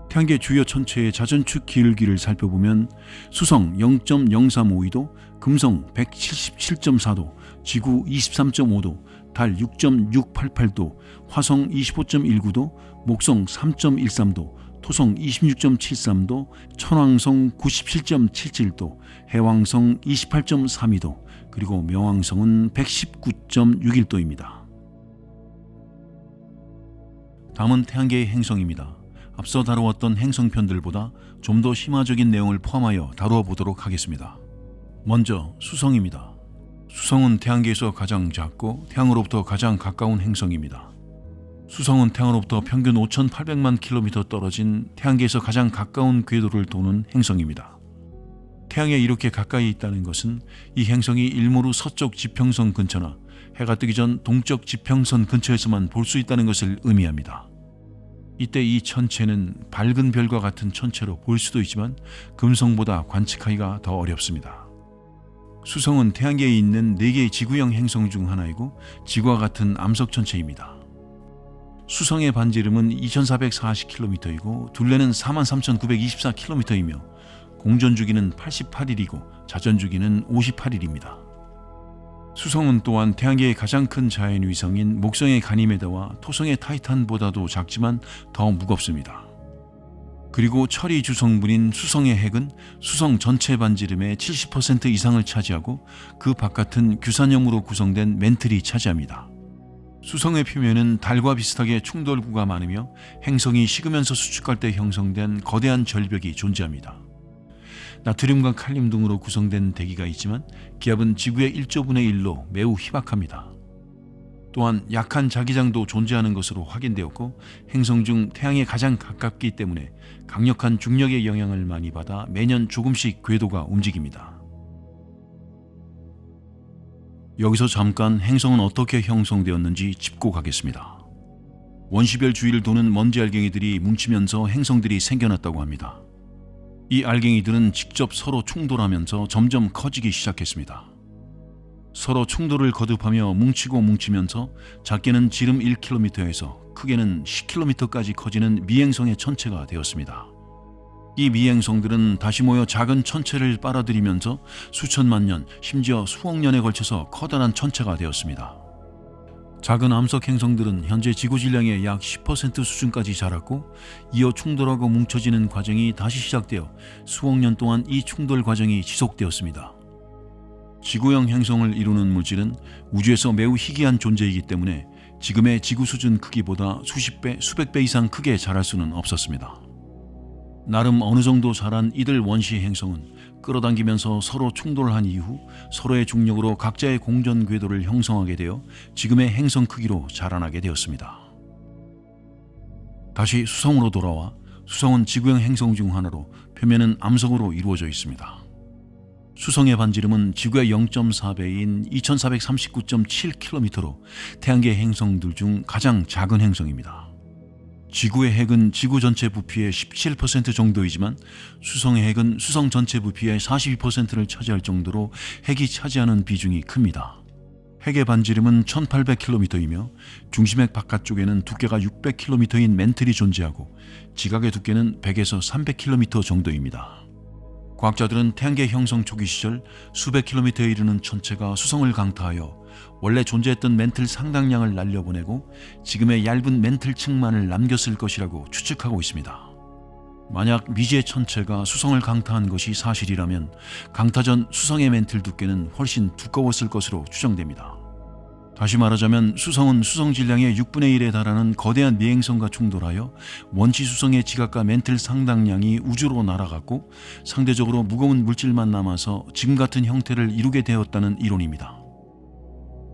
태양계 주요 천체의 자전축 기울기를 살펴보면 수성 0.0352도, 금성 177.4도, 지구 23.5도, 달 6.688도, 화성 25.19도, 목성 3.13도, 토성 26.73도, 천왕성 97.77도, 해왕성 28.32도, 그리고 명왕성은 119.61도입니다. 다음은 태양계의 행성입니다. 앞서 다루었던 행성편들보다 좀 더 심화적인 내용을 포함하여 다루어 보도록 하겠습니다. 먼저 수성입니다. 수성은 태양계에서 가장 작고 태양으로부터 가장 가까운 행성입니다. 수성은 태양으로부터 평균 5,800만 킬로미터 떨어진 태양계에서 가장 가까운 궤도를 도는 행성입니다. 태양에 이렇게 가까이 있다는 것은 이 행성이 일몰후 서쪽 지평선 근처나 해가 뜨기 전 동쪽 지평선 근처에서만 볼 수 있다는 것을 의미합니다. 이때 이 천체는 밝은 별과 같은 천체로 보일 수도 있지만 금성보다 관측하기가 더 어렵습니다. 수성은 태양계에 있는 4개의 지구형 행성 중 하나이고 지구와 같은 암석 천체입니다. 수성의 반지름은 2440km이고 둘레는 43,924km이며 공전주기는 88일이고 자전주기는 58일입니다. 수성은 또한 태양계의 가장 큰 자연 위성인 목성의 가니메데와 토성의 타이탄보다도 작지만 더 무겁습니다. 그리고 철이 주성분인 수성의 핵은 수성 전체 반지름의 70% 이상을 차지하고 그 바깥은 규산염으로 구성된 멘틀이 차지합니다. 수성의 표면은 달과 비슷하게 충돌구가 많으며 행성이 식으면서 수축할 때 형성된 거대한 절벽이 존재합니다. 나트륨과 칼륨 등으로 구성된 대기가 있지만 기압은 지구의 1조분의 1로 매우 희박합니다. 또한 약한 자기장도 존재하는 것으로 확인되었고 행성 중 태양에 가장 가깝기 때문에 강력한 중력의 영향을 많이 받아 매년 조금씩 궤도가 움직입니다. 여기서 잠깐 행성은 어떻게 형성되었는지 짚고 가겠습니다. 원시별 주위를 도는 먼지 알갱이들이 뭉치면서 행성들이 생겨났다고 합니다. 이 알갱이들은 직접 서로 충돌하면서 점점 커지기 시작했습니다. 서로 충돌을 거듭하며 뭉치고 뭉치면서 작게는 지름 1km에서 크게는 10km까지 커지는 미행성의 천체가 되었습니다. 이 미행성들은 다시 모여 작은 천체를 빨아들이면서 수천만 년, 심지어 수억 년에 걸쳐서 커다란 천체가 되었습니다. 작은 암석 행성들은 현재 지구 질량의 약 10% 수준까지 자랐고, 이어 충돌하고 뭉쳐지는 과정이 다시 시작되어 수억 년 동안 이 충돌 과정이 지속되었습니다. 지구형 행성을 이루는 물질은 우주에서 매우 희귀한 존재이기 때문에 지금의 지구 수준 크기보다 수십 배, 수백 배 이상 크게 자랄 수는 없었습니다. 나름 어느 정도 자란 이들 원시 행성은 끌어당기면서 서로 충돌한 이후 서로의 중력으로 각자의 공전 궤도를 형성하게 되어 지금의 행성 크기로 자라나게 되었습니다. 다시 수성으로 돌아와 수성은 지구형 행성 중 하나로 표면은 암석으로 이루어져 있습니다. 수성의 반지름은 지구의 0.4배인 2439.7km로 태양계 행성들 중 가장 작은 행성입니다. 지구의 핵은 지구 전체 부피의 17% 정도이지만 수성의 핵은 수성 전체 부피의 42%를 차지할 정도로 핵이 차지하는 비중이 큽니다. 핵의 반지름은 1800km이며 중심핵 바깥쪽에는 두께가 600km인 멘틀이 존재하고 지각의 두께는 100에서 300km 정도입니다. 과학자들은 태양계 형성 초기 시절 수백 킬로미터에 이르는 천체가 수성을 강타하여 원래 존재했던 멘틀 상당량을 날려보내고 지금의 얇은 멘틀층만을 남겼을 것이라고 추측하고 있습니다. 만약 미지의 천체가 수성을 강타한 것이 사실이라면 강타 전 수성의 멘틀 두께는 훨씬 두꺼웠을 것으로 추정됩니다. 다시 말하자면 수성은 수성 질량의 6분의 1에 달하는 거대한 미행성과 충돌하여 원시 수성의 지각과 멘틀 상당량이 우주로 날아갔고 상대적으로 무거운 물질만 남아서 지금 같은 형태를 이루게 되었다는 이론입니다.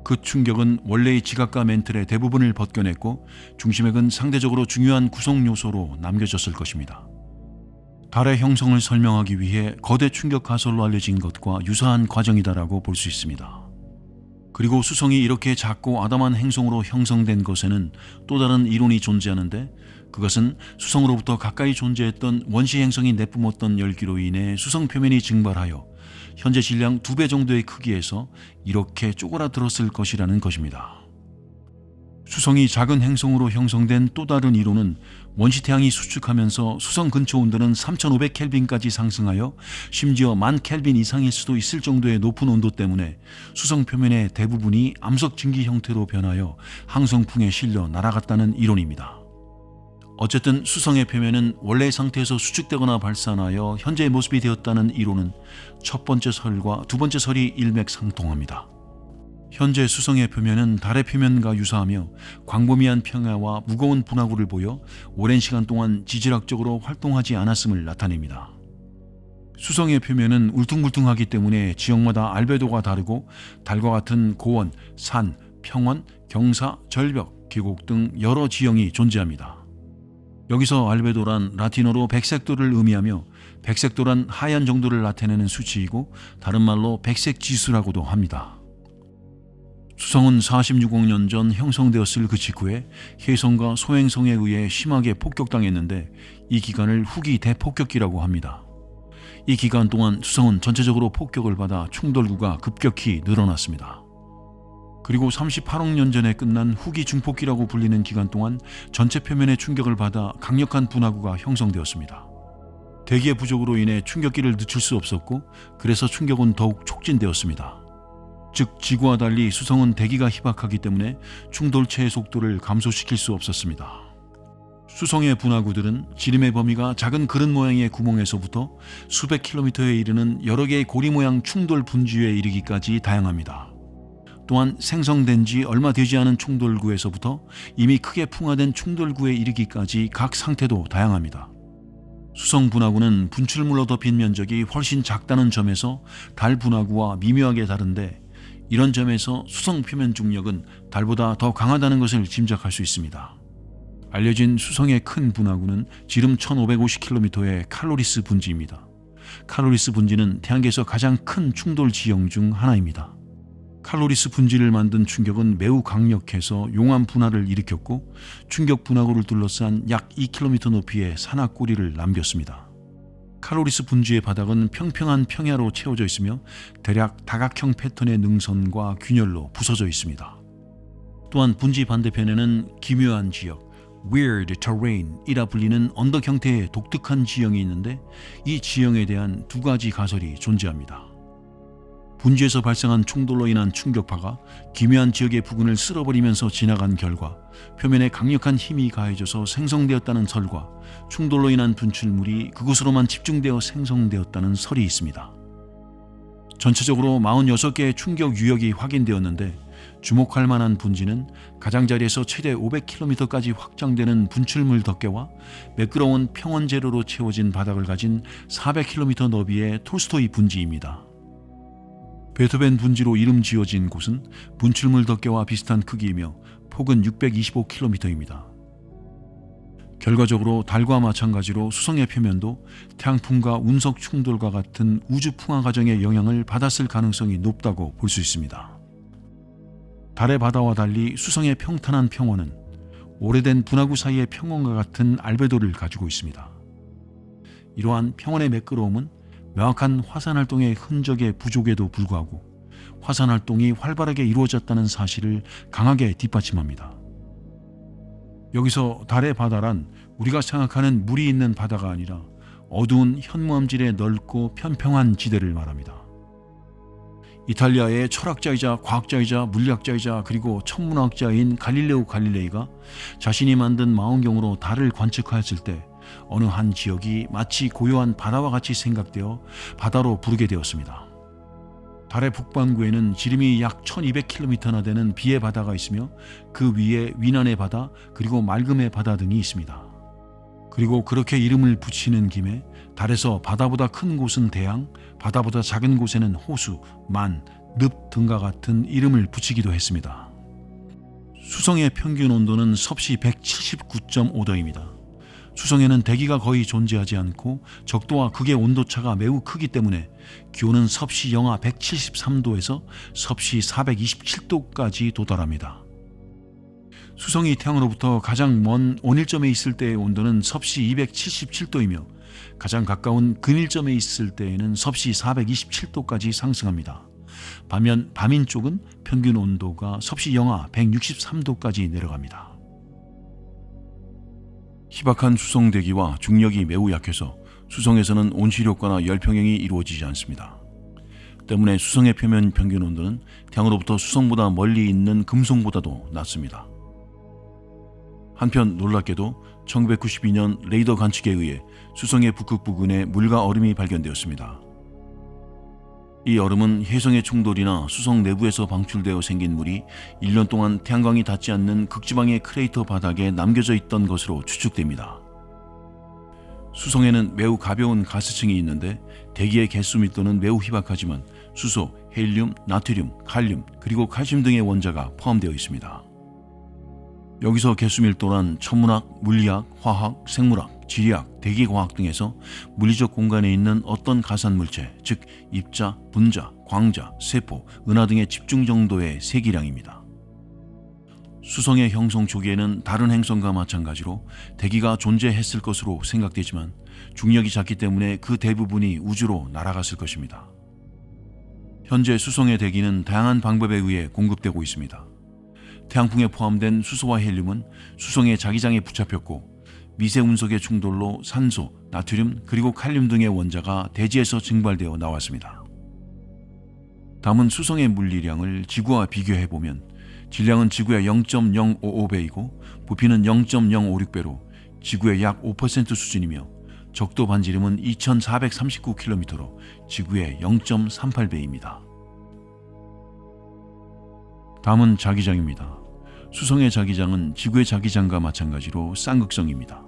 그 충격은 원래의 지각과 멘틀의 대부분을 벗겨냈고 중심핵은 상대적으로 중요한 구성 요소로 남겨졌을 것입니다. 달의 형성을 설명하기 위해 거대 충격 가설로 알려진 것과 유사한 과정이다라고 볼 수 있습니다. 그리고 수성이 이렇게 작고 아담한 행성으로 형성된 것에는 또 다른 이론이 존재하는데, 그것은 수성으로부터 가까이 존재했던 원시 행성이 내뿜었던 열기로 인해 수성 표면이 증발하여 현재 질량 2배 정도의 크기에서 이렇게 쪼그라들었을 것이라는 것입니다. 수성이 작은 행성으로 형성된 또 다른 이론은 원시 태양이 수축하면서 수성 근처 온도는 3500켈빈까지 상승하여 심지어 10,000켈빈 이상일 수도 있을 정도의 높은 온도 때문에 수성 표면의 대부분이 암석 증기 형태로 변하여 항성풍에 실려 날아갔다는 이론입니다. 어쨌든 수성의 표면은 원래의 상태에서 수축되거나 발산하여 현재의 모습이 되었다는 이론은 첫 번째 설과 두 번째 설이 일맥상통합니다. 현재 수성의 표면은 달의 표면과 유사하며 광범위한 평야와 무거운 분화구를 보여 오랜 시간 동안 지질학적으로 활동하지 않았음을 나타냅니다. 수성의 표면은 울퉁불퉁하기 때문에 지역마다 알베도가 다르고 달과 같은 고원, 산, 평원, 경사, 절벽, 계곡 등 여러 지형이 존재합니다. 여기서 알베도란 라틴어로 백색도를 의미하며 백색도란 하얀 정도를 나타내는 수치이고 다른 말로 백색지수라고도 합니다. 수성은 46억 년 전 형성되었을 그 직후에 혜성과 소행성에 의해 심하게 폭격당했는데 이 기간을 후기 대폭격기라고 합니다. 이 기간 동안 수성은 전체적으로 폭격을 받아 충돌구가 급격히 늘어났습니다. 그리고 38억 년 전에 끝난 후기 중폭기라고 불리는 기간 동안 전체 표면의 충격을 받아 강력한 분화구가 형성되었습니다. 대기의 부족으로 인해 충격기를 늦출 수 없었고 그래서 충격은 더욱 촉진되었습니다. 즉 지구와 달리 수성은 대기가 희박하기 때문에 충돌체의 속도를 감소시킬 수 없었습니다. 수성의 분화구들은 지름의 범위가 작은 그릇 모양의 구멍에서부터 수백 킬로미터에 이르는 여러 개의 고리 모양 충돌 분지에 이르기까지 다양합니다. 또한 생성된 지 얼마 되지 않은 충돌구에서부터 이미 크게 풍화된 충돌구에 이르기까지 각 상태도 다양합니다. 수성 분화구는 분출물로 덮인 면적이 훨씬 작다는 점에서 달 분화구와 미묘하게 다른데, 이런 점에서 수성 표면 중력은 달보다 더 강하다는 것을 짐작할 수 있습니다. 알려진 수성의 큰 분화구는 지름 1550km의 칼로리스 분지입니다. 칼로리스 분지는 태양계에서 가장 큰 충돌 지형 중 하나입니다. 칼로리스 분지를 만든 충격은 매우 강력해서 용암 분화를 일으켰고 충격 분화구를 둘러싼 약 2km 높이의 산악 꼬리를 남겼습니다. 카로리스 분지의 바닥은 평평한 평야로 채워져 있으며 대략 다각형 패턴의 능선과 균열로 부서져 있습니다. 또한 분지 반대편에는 기묘한 지역, Weird Terrain이라 불리는 언덕 형태의 독특한 지형이 있는데 이 지형에 대한 두 가지 가설이 존재합니다. 분지에서 발생한 충돌로 인한 충격파가 기묘한 지역의 부근을 쓸어버리면서 지나간 결과 표면에 강력한 힘이 가해져서 생성되었다는 설과 충돌로 인한 분출물이 그곳으로만 집중되어 생성되었다는 설이 있습니다. 전체적으로 46개의 충격 유역이 확인되었는데 주목할 만한 분지는 가장자리에서 최대 500km까지 확장되는 분출물 덮개와 매끄러운 평원 재료로 채워진 바닥을 가진 400km 너비의 톨스토이 분지입니다. 베토벤 분지로 이름 지어진 곳은 분출물 덮개와 비슷한 크기이며 폭은 625km입니다. 결과적으로 달과 마찬가지로 수성의 표면도 태양풍과 운석 충돌과 같은 우주 풍화 과정의 영향을 받았을 가능성이 높다고 볼 수 있습니다. 달의 바다와 달리 수성의 평탄한 평원은 오래된 분화구 사이의 평원과 같은 알베도를 가지고 있습니다. 이러한 평원의 매끄러움은 명확한 화산활동의 흔적의 부족에도 불구하고 화산활동이 활발하게 이루어졌다는 사실을 강하게 뒷받침합니다. 여기서 달의 바다란 우리가 생각하는 물이 있는 바다가 아니라 어두운 현무암질의 넓고 편평한 지대를 말합니다. 이탈리아의 철학자이자 과학자이자 물리학자이자 그리고 천문학자인 갈릴레오 갈릴레이가 자신이 만든 망원경으로 달을 관측하였을 때 어느 한 지역이 마치 고요한 바다와 같이 생각되어 바다로 부르게 되었습니다. 달의 북반구에는 지름이 약 1200km나 되는 비의 바다가 있으며 그 위에 위난의 바다 그리고 맑음의 바다 등이 있습니다. 그리고 그렇게 이름을 붙이는 김에 달에서 바다보다 큰 곳은 대양, 바다보다 작은 곳에는 호수, 만, 늪 등과 같은 이름을 붙이기도 했습니다. 수성의 평균 온도는 섭씨 179.5도입니다. 수성에는 대기가 거의 존재하지 않고 적도와 극의 온도차가 매우 크기 때문에 기온은 섭씨 영하 173도에서 섭씨 427도까지 도달합니다. 수성이 태양으로부터 가장 먼 온일점에 있을 때의 온도는 섭씨 277도이며 가장 가까운 근일점에 있을 때에는 섭씨 427도까지 상승합니다. 반면 밤인 쪽은 평균 온도가 섭씨 영하 163도까지 내려갑니다. 희박한 수성 대기와 중력이 매우 약해서 수성에서는 온실효과나 열평형이 이루어지지 않습니다. 때문에 수성의 표면 평균 온도는 태양으로부터 수성보다 멀리 있는 금성보다도 낮습니다. 한편 놀랍게도 1992년 레이더 관측에 의해 수성의 북극 부근에 물과 얼음이 발견되었습니다. 이 얼음은 혜성의 충돌이나 수성 내부에서 방출되어 생긴 물이 1년 동안 태양광이 닿지 않는 극지방의 크레이터 바닥에 남겨져 있던 것으로 추측됩니다. 수성에는 매우 가벼운 가스층이 있는데 대기의 개수密도는 매우 희박하지만 수소, 헬륨, 나트륨, 칼륨, 그리고 칼슘 등의 원자가 포함되어 있습니다. 여기서 개수 밀도란 천문학, 물리학, 화학, 생물학, 지리학, 대기과학 등에서 물리적 공간에 있는 어떤 가산물체, 즉 입자, 분자, 광자, 세포, 은하 등의 집중 정도의 세기량입니다. 수성의 형성 초기에는 다른 행성과 마찬가지로 대기가 존재했을 것으로 생각되지만 중력이 작기 때문에 그 대부분이 우주로 날아갔을 것입니다. 현재 수성의 대기는 다양한 방법에 의해 공급되고 있습니다. 태양풍에 포함된 수소와 헬륨은 수성의 자기장에 붙잡혔고 미세 운석의 충돌로 산소, 나트륨, 그리고 칼륨 등의 원자가 대지에서 증발되어 나왔습니다. 다음은 수성의 물리량을 지구와 비교해보면 질량은 지구의 0.055배이고 부피는 0.056배로 지구의 약 5% 수준이며 적도 반지름은 2439km로 지구의 0.38배입니다. 다음은 자기장입니다. 수성의 자기장은 지구의 자기장과 마찬가지로 쌍극성입니다.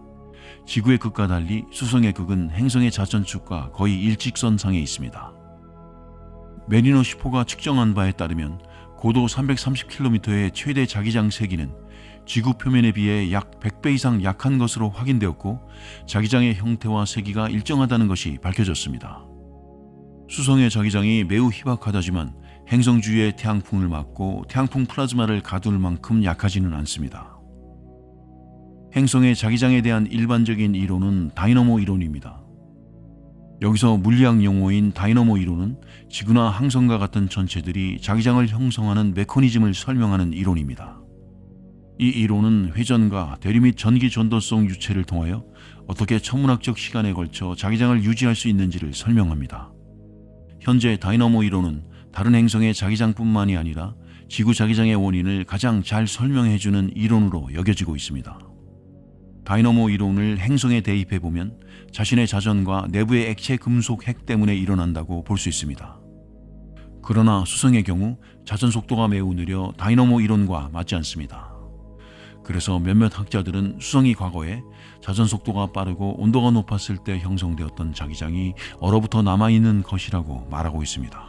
지구의 극과 달리 수성의 극은 행성의 자전축과 거의 일직선상에 있습니다. 메리노 10호가 측정한 바에 따르면 고도 330km의 최대 자기장 세기는 지구 표면에 비해 약 100배 이상 약한 것으로 확인되었고 자기장의 형태와 세기가 일정하다는 것이 밝혀졌습니다. 수성의 자기장이 매우 희박하다지만 행성 주위의 태양풍을 막고 태양풍 플라즈마를 가둘 만큼 약하지는 않습니다. 행성의 자기장에 대한 일반적인 이론은 다이너모 이론입니다. 여기서 물리학 용어인 다이너모 이론은 지구나 항성과 같은 전체들이 자기장을 형성하는 메커니즘을 설명하는 이론입니다. 이 이론은 회전과 대류 및 전기 전도성 유체를 통하여 어떻게 천문학적 시간에 걸쳐 자기장을 유지할 수 있는지를 설명합니다. 현재 다이너모 이론은 다른 행성의 자기장뿐만이 아니라 지구 자기장의 원인을 가장 잘 설명해주는 이론으로 여겨지고 있습니다. 다이너모 이론을 행성에 대입해보면 자신의 자전과 내부의 액체 금속 핵 때문에 일어난다고 볼 수 있습니다. 그러나 수성의 경우 자전 속도가 매우 느려 다이너모 이론과 맞지 않습니다. 그래서 몇몇 학자들은 수성이 과거에 자전 속도가 빠르고 온도가 높았을 때 형성되었던 자기장이 얼어붙어 남아있는 것이라고 말하고 있습니다.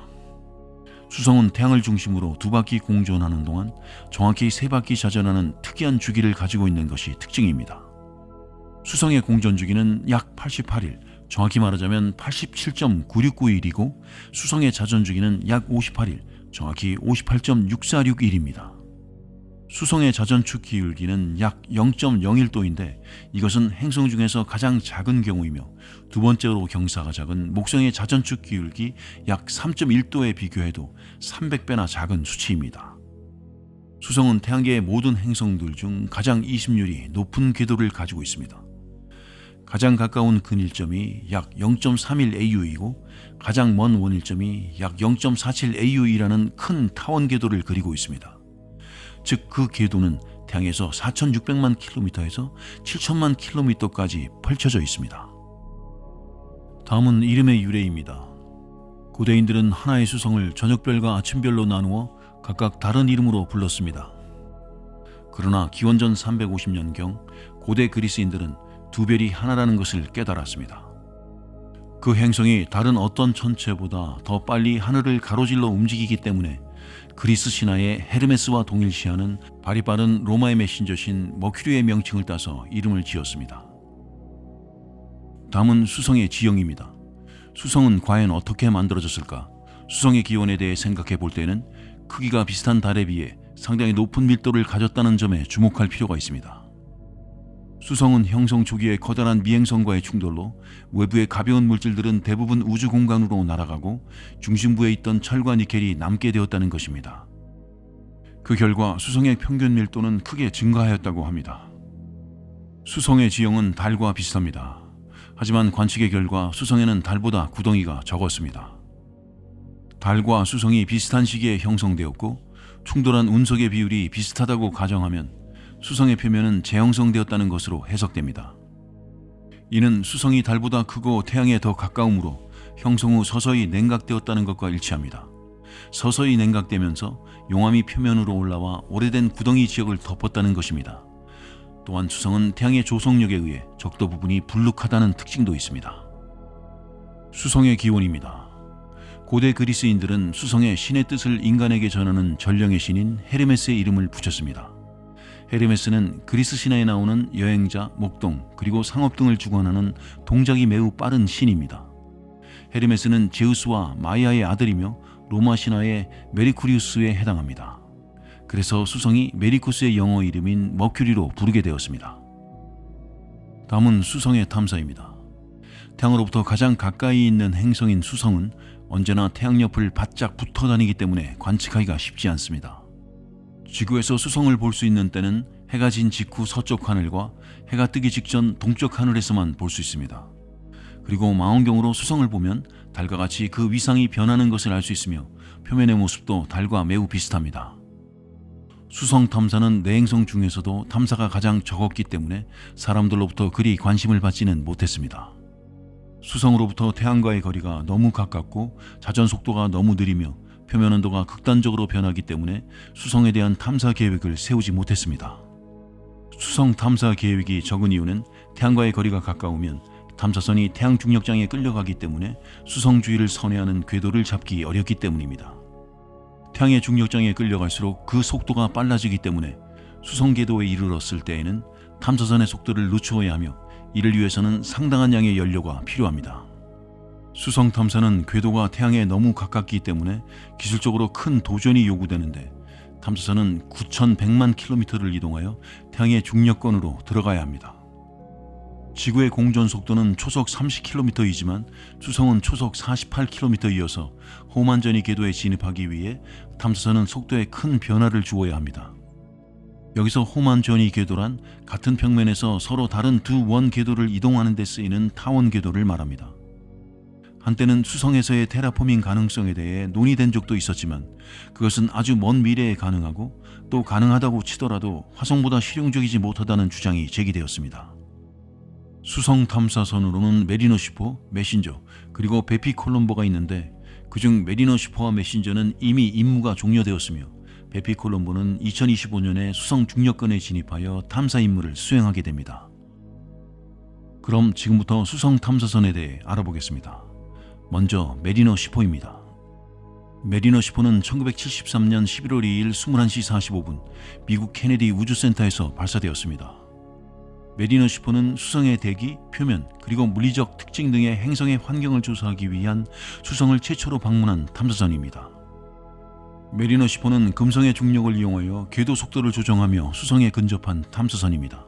수성은 태양을 중심으로 2바퀴 공전하는 동안 정확히 3바퀴 자전하는 특이한 주기를 가지고 있는 것이 특징입니다. 수성의 공전 주기는 약 88일, 정확히 말하자면 87.9691이고 수성의 자전 주기는 약 58일, 정확히 58.6461입니다. 수성의 자전축 기울기는 약 0.01도인데 이것은 행성 중에서 가장 작은 경우이며 두 번째로 경사가 작은 목성의 자전축 기울기 약 3.1도에 비교해도 300배나 작은 수치입니다. 수성은 태양계의 모든 행성들 중 가장 이심률이 높은 궤도를 가지고 있습니다. 가장 가까운 근일점이 약 0.31AU이고 가장 먼 원일점이 약 0.47AU이라는 큰 타원 궤도를 그리고 있습니다. 즉 그 궤도는 태양에서 4,600만 킬로미터에서 7천만 킬로미터까지 펼쳐져 있습니다. 다음은 이름의 유래입니다. 고대인들은 하나의 수성을 저녁별과 아침별로 나누어 각각 다른 이름으로 불렀습니다. 그러나 기원전 350년경 고대 그리스인들은 두 별이 하나라는 것을 깨달았습니다. 그 행성이 다른 어떤 천체보다 더 빨리 하늘을 가로질러 움직이기 때문에 그리스 신화의 헤르메스와 동일시하는 발이 빠른 로마의 메신저신 머큐리의 명칭을 따서 이름을 지었습니다. 다음은 수성의 지형입니다. 수성은 과연 어떻게 만들어졌을까? 수성의 기원에 대해 생각해 볼 때는 크기가 비슷한 달에 비해 상당히 높은 밀도를 가졌다는 점에 주목할 필요가 있습니다. 수성은 형성 초기의 커다란 미행성과의 충돌로 외부의 가벼운 물질들은 대부분 우주 공간으로 날아가고 중심부에 있던 철과 니켈이 남게 되었다는 것입니다. 그 결과 수성의 평균 밀도는 크게 증가하였다고 합니다. 수성의 지형은 달과 비슷합니다. 하지만 관측의 결과 수성에는 달보다 구덩이가 적었습니다. 달과 수성이 비슷한 시기에 형성되었고 충돌한 운석의 비율이 비슷하다고 가정하면 수성의 표면은 재형성되었다는 것으로 해석됩니다. 이는 수성이 달보다 크고 태양에 더 가까우므로 형성 후 서서히 냉각되었다는 것과 일치합니다. 서서히 냉각되면서 용암이 표면으로 올라와 오래된 구덩이 지역을 덮었다는 것입니다. 또한 수성은 태양의 조성력에 의해 적도 부분이 불룩하다는 특징도 있습니다. 수성의 기원입니다. 고대 그리스인들은 수성에 신의 뜻을 인간에게 전하는 전령의 신인 헤르메스의 이름을 붙였습니다. 헤르메스는 그리스 신화에 나오는 여행자, 목동, 그리고 상업 등을 주관하는 동작이 매우 빠른 신입니다. 헤르메스는 제우스와 마이아의 아들이며 로마 신화의 메리쿠리우스에 해당합니다. 그래서 수성이 메리쿠스의 영어 이름인 머큐리로 부르게 되었습니다. 다음은 수성의 탐사입니다. 태양으로부터 가장 가까이 있는 행성인 수성은 언제나 태양 옆을 바짝 붙어 다니기 때문에 관측하기가 쉽지 않습니다. 지구에서 수성을 볼 수 있는 때는 해가 진 직후 서쪽 하늘과 해가 뜨기 직전 동쪽 하늘에서만 볼 수 있습니다. 그리고 망원경으로 수성을 보면 달과 같이 그 위상이 변하는 것을 알 수 있으며 표면의 모습도 달과 매우 비슷합니다. 수성 탐사는 내행성 중에서도 탐사가 가장 적었기 때문에 사람들로부터 그리 관심을 받지는 못했습니다. 수성으로부터 태양과의 거리가 너무 가깝고 자전 속도가 너무 느리며 표면 온도가 극단적으로 변하기 때문에 수성에 대한 탐사 계획을 세우지 못했습니다. 수성 탐사 계획이 적은 이유는 태양과의 거리가 가까우면 탐사선이 태양 중력장에 끌려가기 때문에 수성 주위를 선회하는 궤도를 잡기 어렵기 때문입니다. 태양의 중력장에 끌려갈수록 그 속도가 빨라지기 때문에 수성 궤도에 이르렀을 때에는 탐사선의 속도를 늦추어야 하며 이를 위해서는 상당한 양의 연료가 필요합니다. 수성 탐사는 궤도가 태양에 너무 가깝기 때문에 기술적으로 큰 도전이 요구되는데 탐사선은 9,100만 킬로미터를 이동하여 태양의 중력권으로 들어가야 합니다. 지구의 공전 속도는 초속 30km이지만 수성은 초속 48km이어서 호만전이 궤도에 진입하기 위해 탐사선은 속도에 큰 변화를 주어야 합니다. 여기서 호만전이 궤도란 같은 평면에서 서로 다른 두 원 궤도를 이동하는 데 쓰이는 타원 궤도를 말합니다. 한때는 수성에서의 테라포밍 가능성에 대해 논의된 적도 있었지만 그것은 아주 먼 미래에 가능하고 또 가능하다고 치더라도 화성보다 실용적이지 못하다는 주장이 제기되었습니다. 수성 탐사선으로는 메리너 슈퍼, 메신저, 그리고 베피콜롬보가 있는데 그중 메리너 슈퍼와 메신저는 이미 임무가 종료되었으며 베피콜롬보는 2025년에 수성 중력권에 진입하여 탐사 임무를 수행하게 됩니다. 그럼 지금부터 수성 탐사선에 대해 알아보겠습니다. 먼저 메리너 슈퍼입니다. 메리너 슈퍼는 1973년 11월 2일 21시 45분 미국 케네디 우주센터에서 발사되었습니다. 메리너 슈퍼는 수성의 대기, 표면, 그리고 물리적 특징 등의 행성의 환경을 조사하기 위한 수성을 최초로 방문한 탐사선입니다. 메리너 슈퍼는 금성의 중력을 이용하여 궤도 속도를 조정하며 수성에 근접한 탐사선입니다.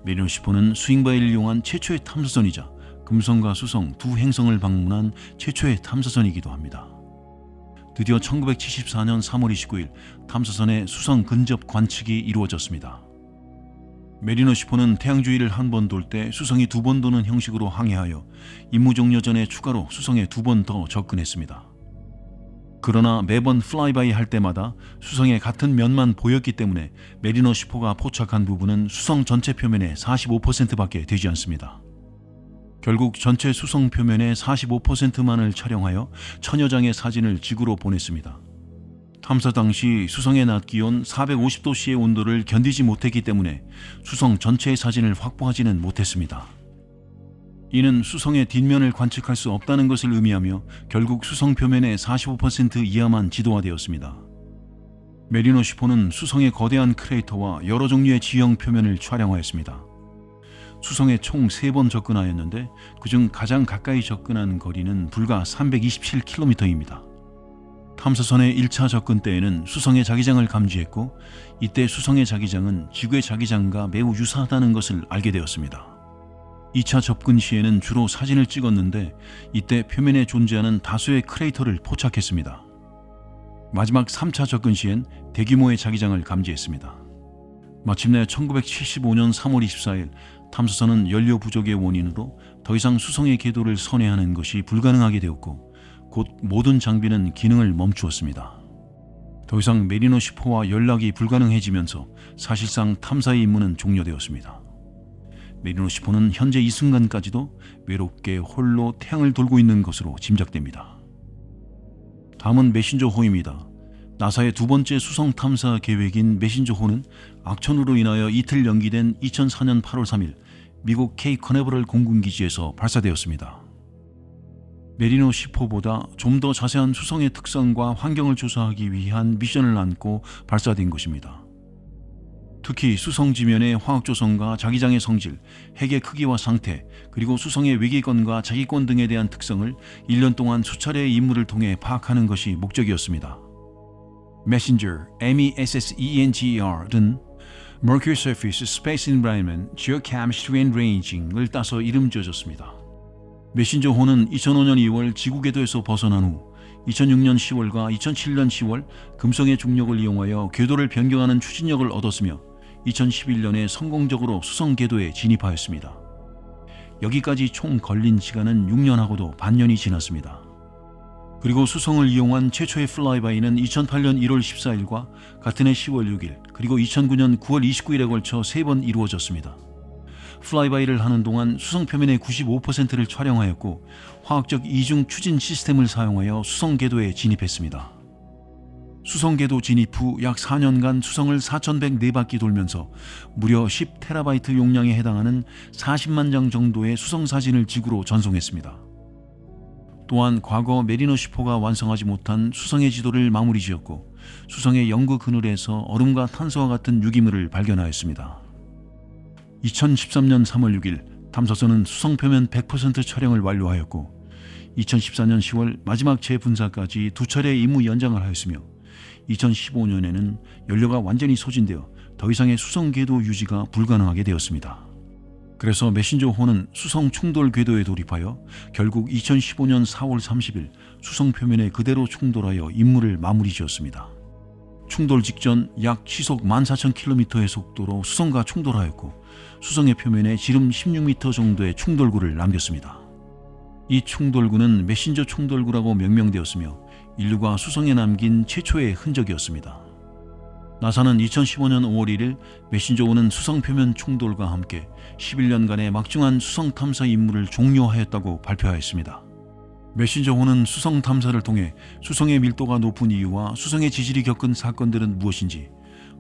메리너 슈퍼는 스윙바이를 이용한 최초의 탐사선이자 금성과 수성 두 행성을 방문한 최초의 탐사선이기도 합니다. 드디어 1974년 3월 29일 탐사선의 수성 근접 관측이 이루어졌습니다. 메리너 슈퍼는 태양 주위를 한 번 돌 때 수성이 두 번 도는 형식으로 항해하여 임무 종료 전에 추가로 수성에 두 번 더 접근했습니다. 그러나 매번 플라이바이 할 때마다 수성의 같은 면만 보였기 때문에 메리너 슈퍼가 포착한 부분은 수성 전체 표면의 45%밖에 되지 않습니다. 결국 전체 수성 표면의 45%만을 촬영하여 천여 장의 사진을 지구로 보냈습니다. 탐사 당시 수성의 낮 기온 450도씨의 온도를 견디지 못했기 때문에 수성 전체의 사진을 확보하지는 못했습니다. 이는 수성의 뒷면을 관측할 수 없다는 것을 의미하며 결국 수성 표면의 45% 이하만 지도화되었습니다. 메리너 슈퍼는 수성의 거대한 크레이터와 여러 종류의 지형 표면을 촬영하였습니다. 수성에 총 3번 접근하였는데 그중 가장 가까이 접근한 거리는 불과 327km입니다. 탐사선의 1차 접근 때에는 수성의 자기장을 감지했고 이때 수성의 자기장은 지구의 자기장과 매우 유사하다는 것을 알게 되었습니다. 2차 접근 시에는 주로 사진을 찍었는데 이때 표면에 존재하는 다수의 크레이터를 포착했습니다. 마지막 3차 접근 시엔 대규모의 자기장을 감지했습니다. 마침내 1975년 3월 24일 탐사선은 연료 부족의 원인으로 더 이상 수성의 궤도를 선회하는 것이 불가능하게 되었고 곧 모든 장비는 기능을 멈추었습니다. 더 이상 메리너 슈퍼와 연락이 불가능해지면서 사실상 탐사의 임무는 종료되었습니다. 메리너 슈퍼는 현재 이 순간까지도 외롭게 홀로 태양을 돌고 있는 것으로 짐작됩니다. 다음은 메신저호입니다. 나사의 두 번째 수성 탐사 계획인 메신저호는 악천후로 인하여 이틀 연기된 2004년 8월 3일 미국 케이 커네버럴 공군기지에서 발사되었습니다. 메리너 슈퍼보다 좀 더 자세한 수성의 특성과 환경을 조사하기 위한 미션을 안고 발사된 것입니다. 특히 수성 지면의 화학 조성과 자기장의 성질, 핵의 크기와 상태, 그리고 수성의 외기권과 자기권 등에 대한 특성을 1년 동안 수차례의 임무를 통해 파악하는 것이 목적이었습니다. Messenger, MESSENGER은 Mercury Surface Space Environment Geochemistry and Ranging을 따서 이름 지어졌습니다. 메신저호는 2005년 2월 지구 궤도에서 벗어난 후 2006년 10월과 2007년 10월 금성의 중력을 이용하여 궤도를 변경하는 추진력을 얻었으며 2011년에 성공적으로 수성 궤도에 진입하였습니다. 여기까지 총 걸린 시간은 6년하고도 반년이 지났습니다. 그리고 수성을 이용한 최초의 플라이바이는 2008년 1월 14일과 같은 해 10월 6일 그리고 2009년 9월 29일에 걸쳐 3번 이루어졌습니다. 플라이바이를 하는 동안 수성 표면의 95%를 촬영하였고 화학적 이중 추진 시스템을 사용하여 수성 궤도에 진입했습니다. 수성 궤도 진입 후 약 4년간 수성을 4,104바퀴 돌면서 무려 10TB 용량에 해당하는 40만 장 정도의 수성 사진을 지구로 전송했습니다. 또한 과거 메리너 슈퍼가 완성하지 못한 수성의 지도를 마무리 지었고 수성의 영구 그늘에서 얼음과 탄소와 같은 유기물을 발견하였습니다. 2013년 3월 6일 탐사선은 수성 표면 100% 촬영을 완료하였고 2014년 10월 마지막 재분사까지 2차례 임무 연장을 하였으며 2015년에는 연료가 완전히 소진되어 더 이상의 수성 궤도 유지가 불가능하게 되었습니다. 그래서 메신저호는 수성 충돌 궤도에 돌입하여 결국 2015년 4월 30일 수성 표면에 그대로 충돌하여 임무를 마무리 지었습니다. 충돌 직전 약 시속 14,000km의 속도로 수성과 충돌하였고 수성의 표면에 지름 16m 정도의 충돌구를 남겼습니다. 이 충돌구는 메신저 충돌구라고 명명되었으며 인류가 수성에 남긴 최초의 흔적이었습니다. 나사는 2015년 5월 1일 메신저1은 수성 표면 충돌과 함께 11년간의 막중한 수성 탐사 임무를 종료하였다고 발표하였습니다. 메신저1은 수성 탐사를 통해 수성의 밀도가 높은 이유와 수성의 지질이 겪은 사건들은 무엇인지,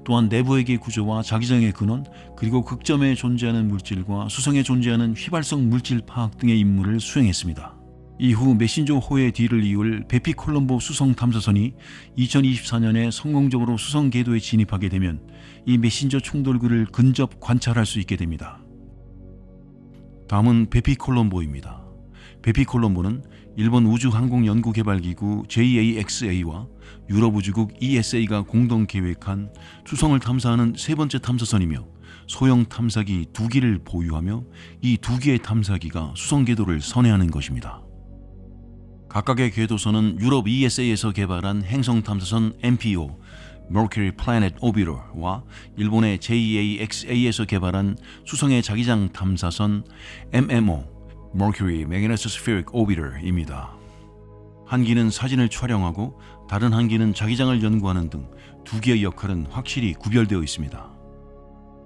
또한 내부회계 구조와 자기장의 근원, 그리고 극점에 존재하는 물질과 수성에 존재하는 휘발성 물질 파악 등의 임무를 수행했습니다. 이후 메신저호의 뒤를 이을 베피콜롬보 수성 탐사선이 2024년에 성공적으로 수성 궤도에 진입하게 되면 이 메신저 충돌구를 근접 관찰할 수 있게 됩니다. 다음은 베피콜롬보입니다. 베피콜롬보는 일본 우주항공연구개발기구 JAXA와 유럽우주국 ESA가 공동 계획한 수성을 탐사하는 세 번째 탐사선이며 소형 탐사기 2기를 보유하며 이 2기의 탐사기가 수성 궤도를 선회하는 것입니다. 각각의 궤도선은 유럽 ESA에서 개발한 행성 탐사선 MPO Mercury Planet Orbiter와 일본의 JAXA에서 개발한 수성의 자기장 탐사선 MMO Mercury Magnetospheric Orbiter입니다. 한 기는 사진을 촬영하고 다른 한 기는 자기장을 연구하는 등 두 기의 역할은 확실히 구별되어 있습니다.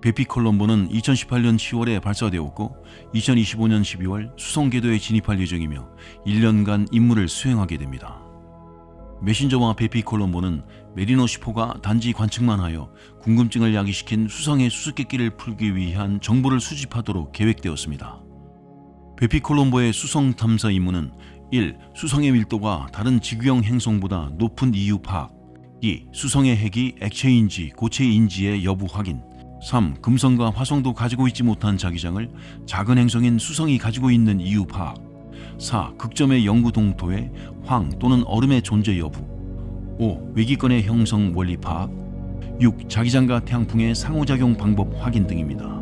베피콜롬보는 2018년 10월에 발사되었고 2025년 12월 수성 궤도에 진입할 예정이며 1년간 임무를 수행하게 됩니다. 메신저와 베피콜롬보는 메리노 10호가 단지 관측만 하여 궁금증을 야기시킨 수성의 수수께끼를 풀기 위한 정보를 수집하도록 계획되었습니다. 베피콜롬보의 수성 탐사 임무는 1. 수성의 밀도가 다른 지구형 행성보다 높은 이유 파악. 2. 수성의 핵이 액체인지 고체인지의 여부 확인. 3. 금성과 화성도 가지고 있지 못한 자기장을 작은 행성인 수성이 가지고 있는 이유 파악. 4. 극점의 영구 동토에 황 또는 얼음의 존재 여부. 5. 외기권의 형성 원리 파악. 6. 자기장과 태양풍의 상호작용 방법 확인 등입니다.